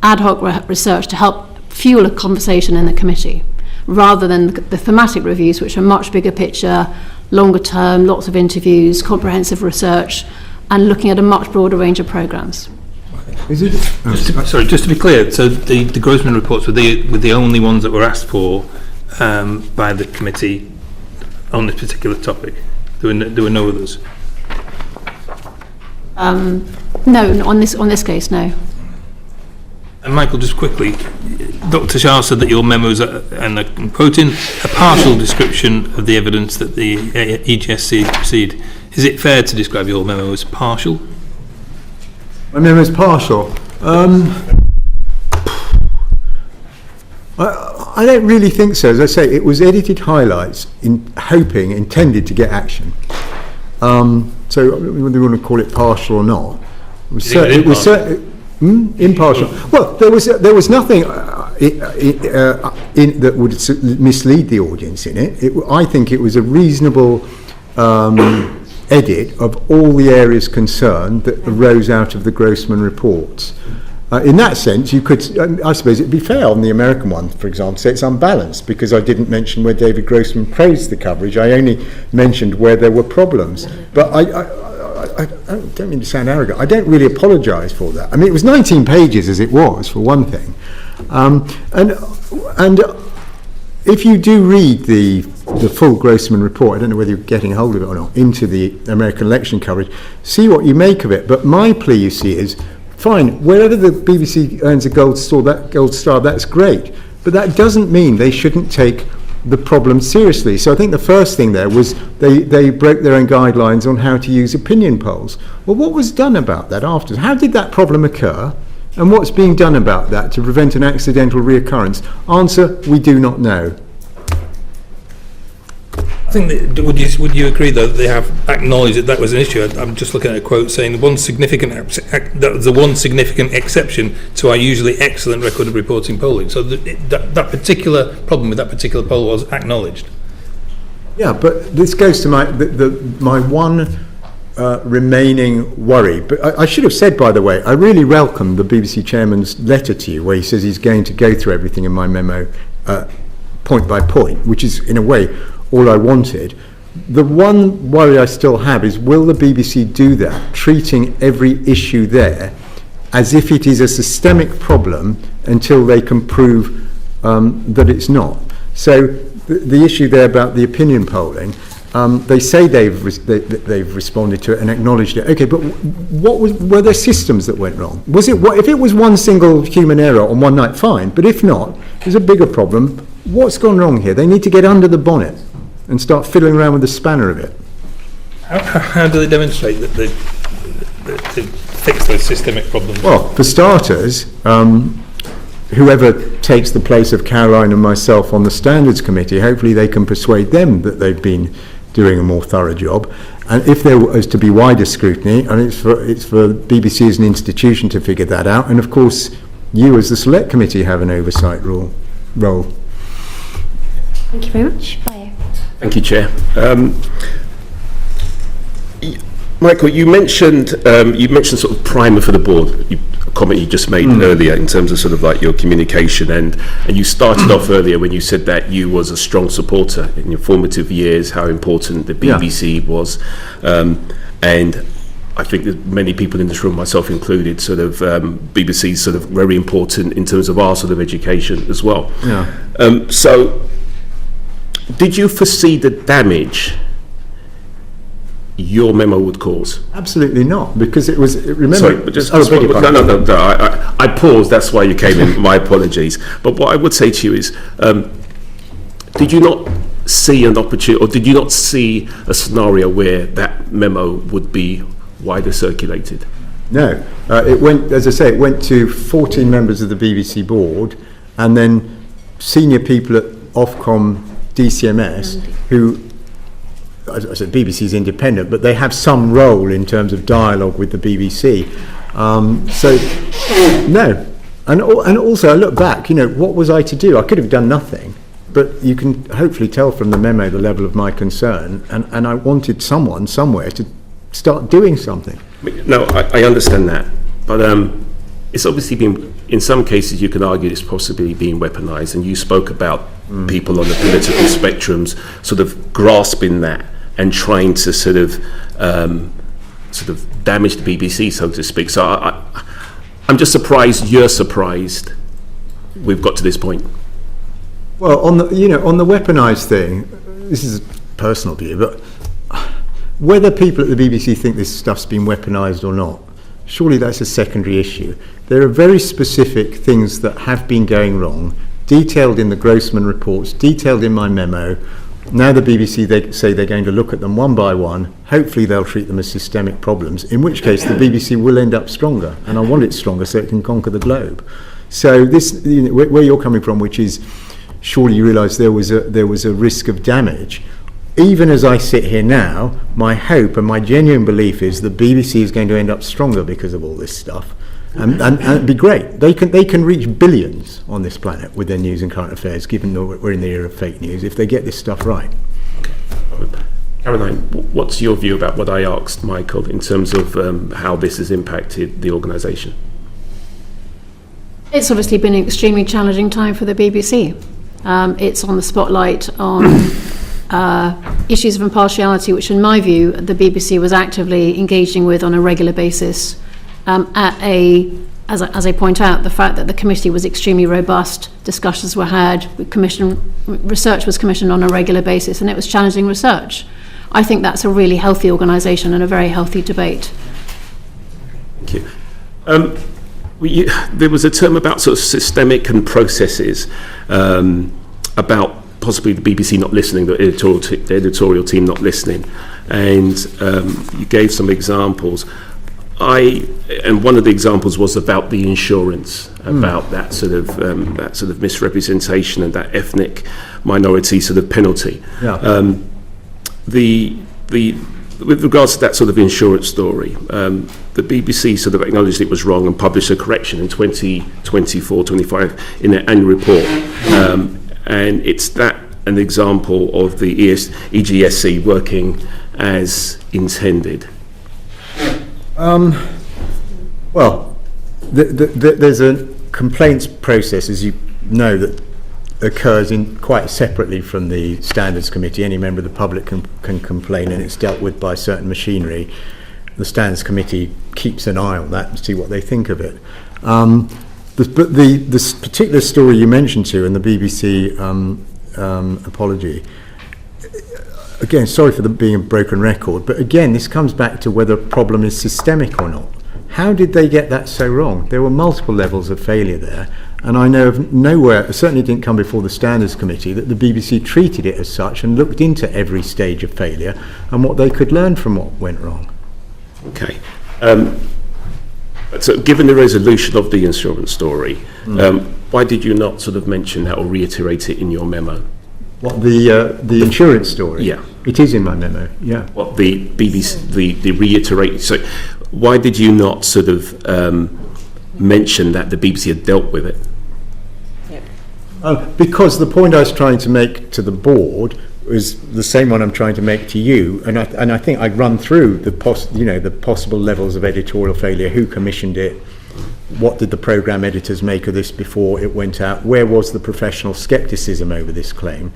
ad hoc research to help fuel a conversation in the committee, rather than the thematic reviews, which are much bigger picture, longer term, lots of interviews, comprehensive research, and looking at a much broader range of programmes. Is it? Just to be clear, so the Grossman reports were the only ones that were asked for by the committee on this particular topic. There were no others. No, on this case, no. And Michael, just quickly, Dr. Shah said that your memos are, and I'm quoting, a partial description of the evidence that the EGSC received. Is it fair to describe your memo as partial? My memo is partial. I don't really think so. As I say, it was edited highlights intended to get action. So whether you want to call it partial or not, it was impartial. Well, there was nothing in that would mislead the audience in it. I think it was a reasonable edit of all the areas concerned that arose out of the Grossman reports. In that sense, you could, I suppose it'd be fair on the American one, for example, say it's unbalanced, because I didn't mention where David Grossman praised the coverage. I only mentioned where there were problems. But I don't mean to sound arrogant. I don't really apologise for that. I mean, it was 19 pages as it was, for one thing. And if you do read the full Grossman report, I don't know whether you're getting hold of it or not, into the American election coverage, see what you make of it. But my plea, you see, is fine, wherever the BBC earns a gold star, that's great. But that doesn't mean they shouldn't take the problem seriously. So I think the first thing there was they broke their own guidelines on how to use opinion polls. Well, what was done about that after? How did that problem occur? And what's being done about that to prevent an accidental reoccurrence? Answer, we do not know. I think would you agree though that they have acknowledged that was an issue? I'm just looking at a quote saying the one significant exception to our usually excellent record of reporting polling. So that particular problem with that particular poll was acknowledged. Yeah, but this goes to my one remaining worry. But I should have said, by the way, I really welcome the BBC chairman's letter to you where he says he's going to go through everything in my memo point by point, which is in a way all I wanted. The one worry I still have is, will the BBC do that, treating every issue there as if it is a systemic problem until they can prove that it's not? So the issue there about the opinion polling, they say they've responded to it and acknowledged it. Okay, but were there systems that went wrong? Was it if it was one single human error on one night, fine. But if not, there's a bigger problem. What's gone wrong here? They need to get under the bonnet and start fiddling around with the spanner of it. How do they demonstrate that they fix those systemic problems? Well, for starters, whoever takes the place of Caroline and myself on the Standards Committee, hopefully they can persuade them that they've been doing a more thorough job. And if there was to be wider scrutiny, and it's for BBC as an institution to figure that out, and of course you as the Select Committee have an oversight role. Thank you very much. Bye. Thank you, Chair. Michael, you mentioned sort of primer for the board. A comment you just made earlier in terms of sort of like your communication, and you started off earlier when you said that you was a strong supporter in your formative years, how important the BBC was, and I think that many people in this room, myself included, sort of BBC is sort of very important in terms of our sort of education as well. Yeah. So, did you foresee the damage your memo would cause? Absolutely not, because it was. Remember, sorry, but no. I paused. That's why you came in. My apologies. But what I would say to you is, did you not see an opportunity, or did you not see a scenario where that memo would be wider circulated? No, it went. As I say, it went to 14 members of the BBC board, and then senior people at Ofcom, DCMS, who. As I said, BBC is independent, but they have some role in terms of dialogue with the BBC. So, no. And also, I look back, what was I to do? I could have done nothing. But you can hopefully tell from the memo the level of my concern. And I wanted someone somewhere to start doing something. No, I understand that. But it's obviously been, in some cases, you can argue it's possibly being weaponised. And you spoke about people on the political spectrums sort of grasping that and trying to sort of damage the BBC, so to speak. So I'm just surprised you're surprised we've got to this point. Well, on the weaponised thing, this is a personal view, but whether people at the BBC think this stuff's been weaponised or not, surely that's a secondary issue. There are very specific things that have been going wrong, detailed in the Grossman reports, detailed in my memo. Now the BBC, they say they're going to look at them one by one. Hopefully they'll treat them as systemic problems, in which case the BBC will end up stronger, and I want it stronger so it can conquer the globe. So this, where you're coming from, which is, surely you realise there was a risk of damage. Even as I sit here now, my hope and my genuine belief is the BBC is going to end up stronger because of all this stuff. And it'd be great. They can reach billions on this planet with their news and current affairs, given that we're in the era of fake news, if they get this stuff right. Caroline, what's your view about what I asked Michael in terms of how this has impacted the organisation? It's obviously been an extremely challenging time for the BBC. It's on the spotlight on issues of impartiality, which in my view the BBC was actively engaging with on a regular basis at a as I point out, the fact that the committee was extremely robust, discussions were had, research was commissioned on a regular basis, and it was challenging research. I think that's a really healthy organisation and a very healthy debate. Thank you. There was a term about sort of systemic and processes, about possibly the BBC not listening, the editorial team not listening, and you gave some examples. And one of the examples was about the insurance, about that sort of misrepresentation and that ethnic minority sort of penalty. Yeah. With regards to that sort of insurance story, the BBC sort of acknowledged it was wrong and published a correction in 2024-25 in their annual report, and it's that an example of the EGSC working as intended. Well, there's a complaints process, as you know, that occurs in quite separately from the Standards Committee. Any member of the public can complain, and it's dealt with by certain machinery. The Standards Committee keeps an eye on that and see what they think of it. But this particular story you mentioned to, and the BBC apology, again, sorry for being a broken record, but again, this comes back to whether a problem is systemic or not. How did they get that so wrong? There were multiple levels of failure there, and I know of nowhere, it certainly didn't come before the Standards Committee, that the BBC treated it as such and looked into every stage of failure and what they could learn from what went wrong. Okay. So given the resolution of the insurance story, why did you not sort of mention that or reiterate it in your memo? What, the insurance story? Yeah. It is in my memo, yeah. What the BBC, the reiterate, so why did you not sort of mention that the BBC had dealt with it? Because the point I was trying to make to the board was the same one I'm trying to make to you, and I think I'd run through the possible levels of editorial failure, who commissioned it, what did the programme editors make of this before it went out, where was the professional scepticism over this claim.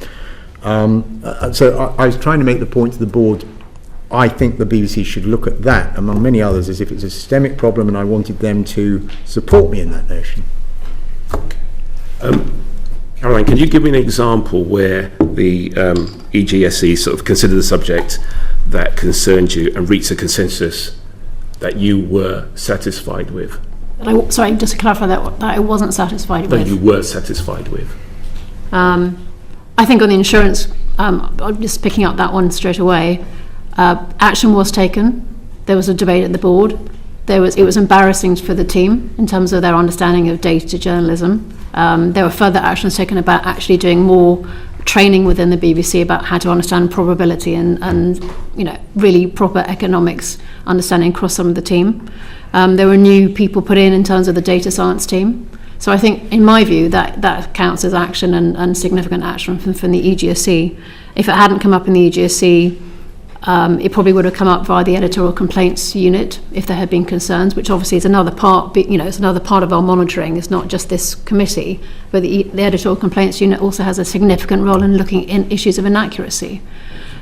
So I was trying to make the point to the board, I think the BBC should look at that, among many others, as if it's a systemic problem, and I wanted them to support me in that notion. Caroline, can you give me an example where the EGSE sort of considered a subject that concerned you and reached a consensus that you were satisfied with? Sorry, just to clarify that I wasn't satisfied with. That you were satisfied with. I think on the insurance, I'm just picking up that one straight away. Action was taken. There was a debate at the board. It was embarrassing for the team in terms of their understanding of data journalism. There were further actions taken about actually doing more training within the BBC about how to understand probability and really proper economics understanding across some of the team. There were new people put in terms of the data science team. So I think, in my view, that counts as action and significant action from the EGSC. If it hadn't come up in the EGSC, it probably would have come up via the editorial complaints unit if there had been concerns, which obviously is another part. It's another part of our monitoring. It's not just this committee, but the editorial complaints unit also has a significant role in looking in issues of inaccuracy.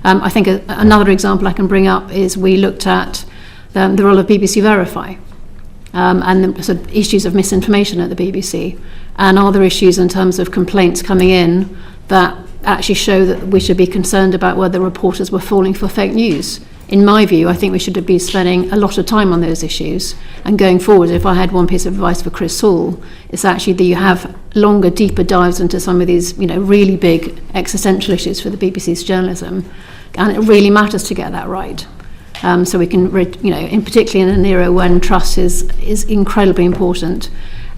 I think another example I can bring up is we looked at the role of BBC Verify and the sort of issues of misinformation at the BBC, and are there issues in terms of complaints coming in that actually show that we should be concerned about whether reporters were falling for fake news. In my view, I think we should be spending a lot of time on those issues, and going forward, if I had one piece of advice for Chris Hall, it's actually that you have longer, deeper dives into some of these really big existential issues for the BBC's journalism, and it really matters to get that right. So we can, particularly in an era when trust is incredibly important,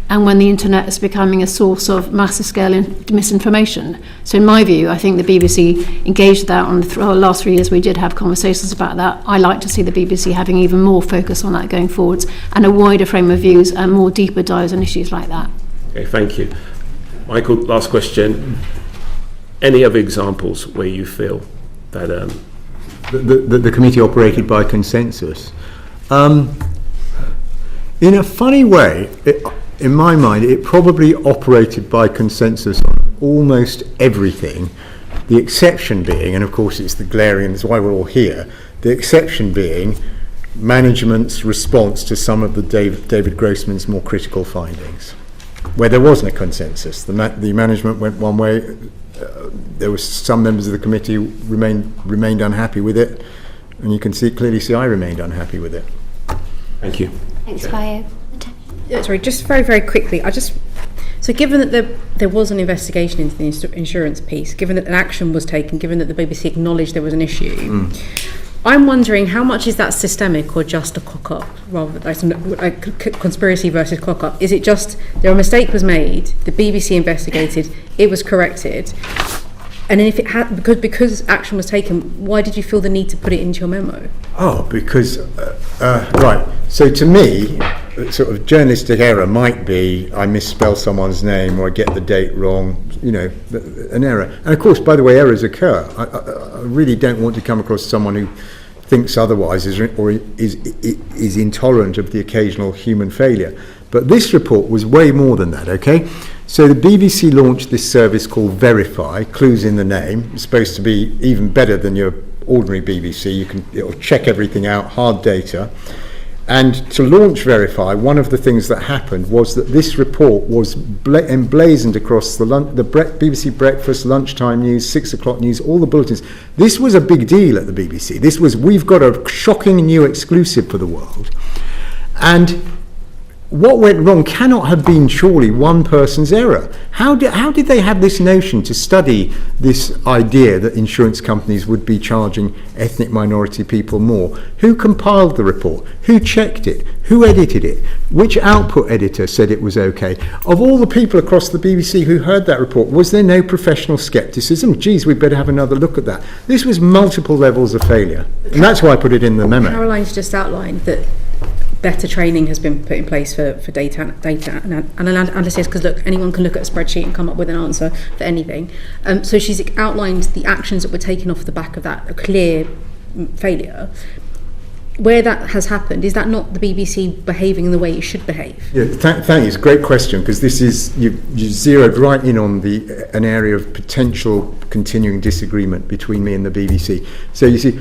and when the internet is becoming a source of massive scale misinformation. So in my view, I think the BBC engaged that on the last 3 years. We did have conversations about that. I like to see the BBC having even more focus on that going forwards, and a wider frame of views and more deeper dives on issues like that. Okay, thank you. Michael, last question. Any other examples where you feel that the committee operated by consensus? In a funny way, in my mind, it probably operated by consensus on almost everything, the exception being, and of course it's the glaring, that's why we're all here, the exception being management's response to some of the David Grossman's more critical findings, where there wasn't a consensus. The management went one way. There were some members of the committee who remained unhappy with it, and you can clearly see I remained unhappy with it. Thank you. Thanks, Bio. Sorry, just very, very quickly. So given that there was an investigation into the insurance piece, given that an action was taken, given that the BBC acknowledged there was an issue, I'm wondering how much is that systemic or just a cock-up, rather like conspiracy versus cock-up? Is it just a mistake was made, the BBC investigated, it was corrected, and then if it had, because action was taken, why did you feel the need to put it into your memo? Oh, because, right, so to me, sort of journalistic error might be I misspell someone's name or I get the date wrong, an error. And of course, by the way, errors occur. I really don't want to come across someone who thinks otherwise or is intolerant of the occasional human failure. But this report was way more than that, okay? So the BBC launched this service called Verify, clues in the name. It's supposed to be even better than your ordinary BBC. It'll check everything out, hard data. And to launch Verify, one of the things that happened was that this report was emblazoned across the BBC Breakfast, Lunchtime News, 6 o'clock news, all the bulletins. This was a big deal at the BBC. We've got a shocking new exclusive for the world. And what went wrong cannot have been surely one person's error. How did they have this notion to study this idea that insurance companies would be charging ethnic minority people more? Who compiled the report? Who checked it? Who edited it? Which output editor said it was okay? Of all the people across the BBC who heard that report, was there no professional scepticism? Geez, we'd better have another look at that. This was multiple levels of failure. And that's why I put it in the memo. Caroline's just outlined that better training has been put in place for data analysis, because look, anyone can look at a spreadsheet and come up with an answer for anything. So she's outlined the actions that were taken off the back of that, a clear failure. Where that has happened, is that not the BBC behaving in the way it should behave? Yeah, thank you. It's a great question, because this is you zeroed right in on an area of potential continuing disagreement between me and the BBC. So you see,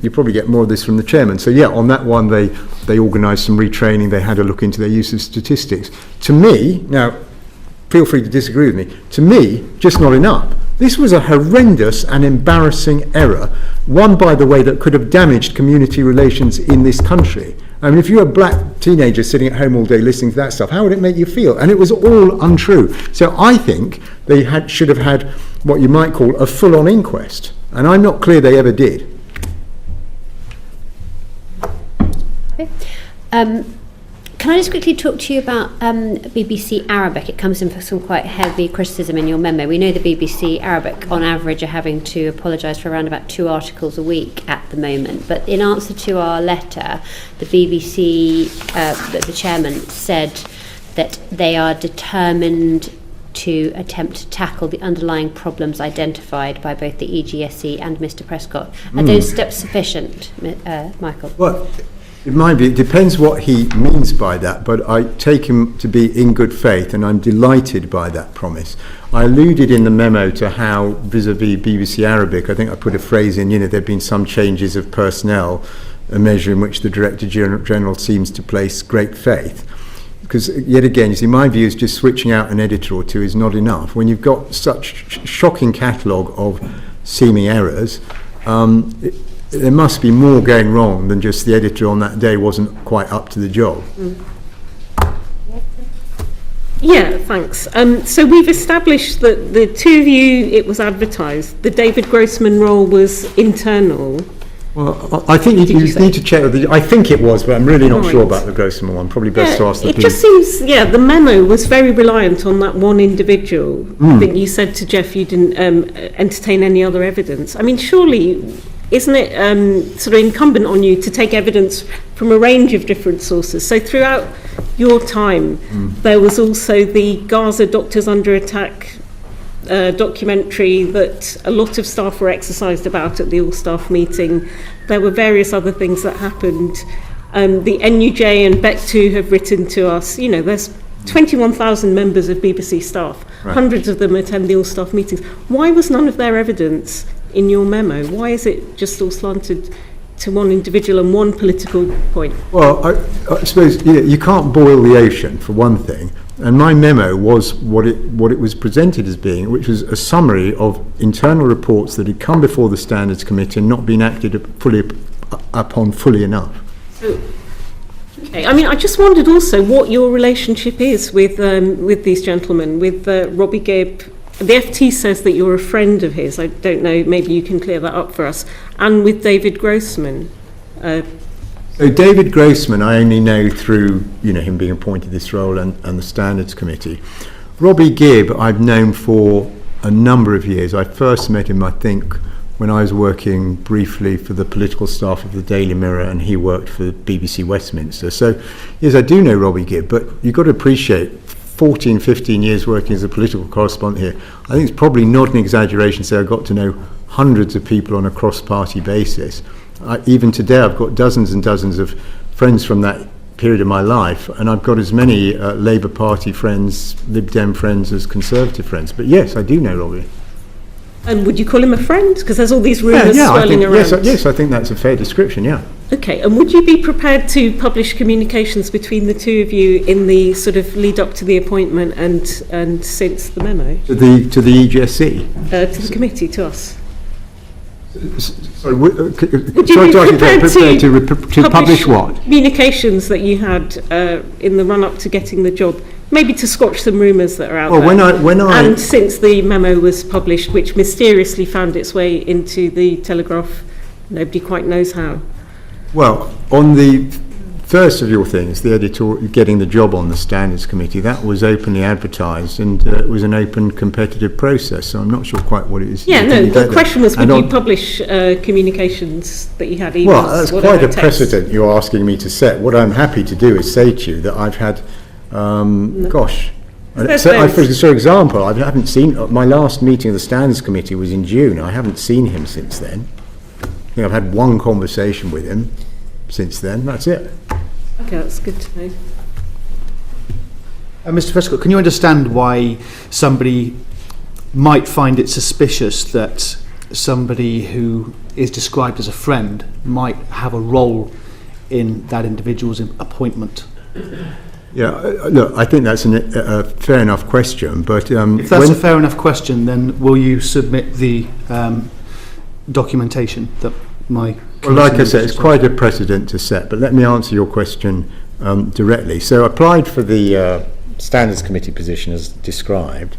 you probably get more of this from the chairman. So yeah, on that one they organised some retraining. They had a look into their use of statistics. To me, now feel free to disagree with me. To me, just not enough. This was a horrendous and embarrassing error, one, by the way, that could have damaged community relations in this country. I mean, if you're a black teenager sitting at home all day listening to that stuff, how would it make you feel? And it was all untrue. So I think they should have had what you might call a full-on inquest, and I'm not clear they ever did. Okay. Can I just quickly talk to you about BBC Arabic? It comes in for some quite heavy criticism in your memo. We know the BBC Arabic, on average, are having to apologise for around about 2 articles a week at the moment. But in answer to our letter, the BBC, the chairman, said that they are determined to attempt to tackle the underlying problems identified by both the EGSE and Mr. Prescott. Are those steps sufficient, Michael? Well, in my view, it depends what he means by that, but I take him to be in good faith, and I'm delighted by that promise. I alluded in the memo to how, vis-a-vis BBC Arabic, I think I put a phrase in, there have been some changes of personnel, a measure in which the Director General seems to place great faith. Because, yet again, you see, my view is just switching out an editor or two is not enough. When you've got such shocking catalogue of seeming errors, there must be more going wrong than just the editor on that day wasn't quite up to the job. Yeah, thanks. So we've established that the two of you, it was advertised. The David Grossman role was internal. Well, I think you need to check. I think it was, but I'm really not sure about the Grossman one. Probably best to ask the It just seems, the memo was very reliant on that one individual. I think you said to Jeff you didn't entertain any other evidence. I mean, surely, isn't it sort of incumbent on you to take evidence from a range of different sources? So throughout your time, there was also the Gaza Doctors Under Attack documentary that a lot of staff were exercised about at the all-staff meeting. There were various other things that happened. The NUJ and BEC2 have written to us. There's 21,000 members of BBC staff. Right. Hundreds of them attend the all-staff meetings. Why was none of their evidence in your memo? Why is it just all slanted to one individual and one political point? Well, I suppose you can't boil the ocean, for one thing. And my memo was what it was presented as being, which was a summary of internal reports that had come before the Standards Committee and not been acted upon fully enough. So, okay, I mean, I just wondered also what your relationship is with these gentlemen, with Robbie Gibb. The FT says that you're a friend of his. I don't know, maybe you can clear that up for us. And with David Grossman. So David Grossman, I only know through him being appointed this role and the Standards Committee. Robbie Gibb, I've known for a number of years. I first met him, I think, when I was working briefly for the political staff of the Daily Mirror, and he worked for BBC Westminster. So, yes, I do know Robbie Gibb, but you've got to appreciate 14, 15 years working as a political correspondent here. I think it's probably not an exaggeration to say I got to know hundreds of people on a cross-party basis. Even today, I've got dozens and dozens of friends from that period of my life, and I've got as many Labour Party friends, Lib Dem friends as Conservative friends. But yes, I do know Robbie. And would you call him a friend? Because there's all these rumours swirling around. Yes, I think that's a fair description, yeah. Okay, and would you be prepared to publish communications between the two of you in the sort of lead up to the appointment and since the memo? To the EGSC? To the committee, to us. Sorry, would you be prepared to publish what? Communications that you had in the run-up to getting the job, maybe to squash some rumours that are out there. And since the memo was published, which mysteriously found its way into the Telegraph, nobody quite knows how. Well, on the first of your things, the editorial, getting the job on the Standards Committee, that was openly advertised, and it was an open competitive process, so I'm not sure quite what it is. Yeah, no, the question was, would you publish communications that you had, emails? Well, that's quite a precedent you're asking me to set. What I'm happy to do is say to you that I've had, for example, I haven't seen, my last meeting of the Standards Committee was in June. I haven't seen him since then. I think I've had one conversation with him since then. That's it. Okay, that's good to know. Mr. Prescott, can you understand why somebody might find it suspicious that somebody who is described as a friend might have a role in that individual's appointment? Yeah, look, I think that's a fair enough question, but... if that's a fair enough question, then will you submit the documentation that my... Well, like I said, it's quite a precedent to set, but let me answer your question directly. So I applied for the Standards Committee position as described.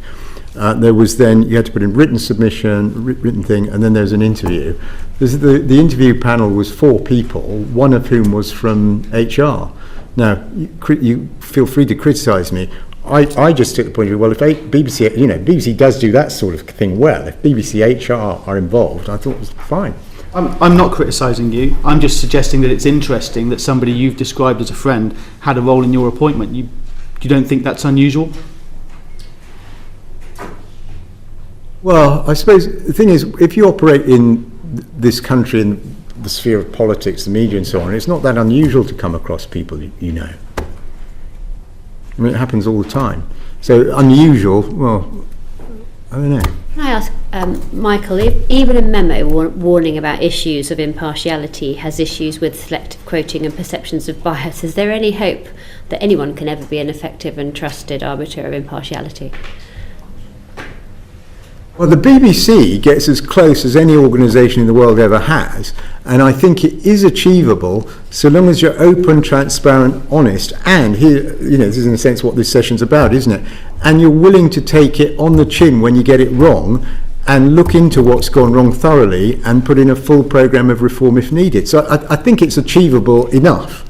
There was then, you had to put in written submission, written thing, and then there's an interview. The interview panel was 4 people, one of whom was from HR. Now, you feel free to criticise me. I just took the point of view, well, if BBC, BBC does do that sort of thing well, if BBC HR are involved, I thought it was fine. I'm not criticising you. I'm just suggesting that it's interesting that somebody you've described as a friend had a role in your appointment. You don't think that's unusual? Well, I suppose the thing is, if you operate in this country, in the sphere of politics, the media and so on, it's not that unusual to come across people you know. I mean, it happens all the time. So unusual, well, I don't know. Can I ask, Michael, even a memo warning about issues of impartiality has issues with selective quoting and perceptions of bias, is there any hope that anyone can ever be an effective and trusted arbiter of impartiality? Well, the BBC gets as close as any organisation in the world ever has, and I think it is achievable so long as you're open, transparent, honest, and here, this is in a sense what this session's about, isn't it? And you're willing to take it on the chin when you get it wrong and look into what's gone wrong thoroughly and put in a full programme of reform if needed. So I think it's achievable enough.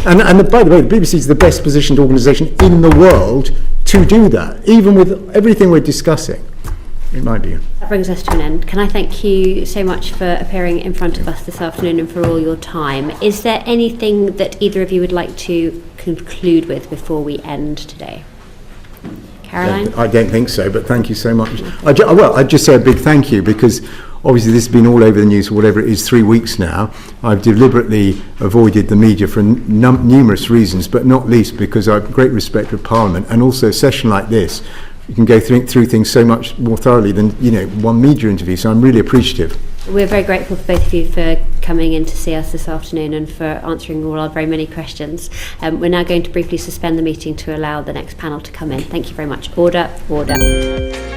And by the way, the BBC is the best positioned organisation in the world to do that, even with everything we're discussing. It might be. That brings us to an end. Can I thank you so much for appearing in front of us this afternoon and for all your time. Is there anything that either of you would like to conclude with before we end today? Caroline? I don't think so, but thank you so much. I'd just say a big thank you, because obviously this has been all over the news for whatever it is, 3 weeks now. I've deliberately avoided the media for numerous reasons, but not least because I have great respect for Parliament, and also a session like this, you can go through things so much more thoroughly than one media interview, so I'm really appreciative. We're very grateful for both of you for coming in to see us this afternoon and for answering all our very many questions. We're now going to briefly suspend the meeting to allow the next panel to come in. Thank you very much. Order, order.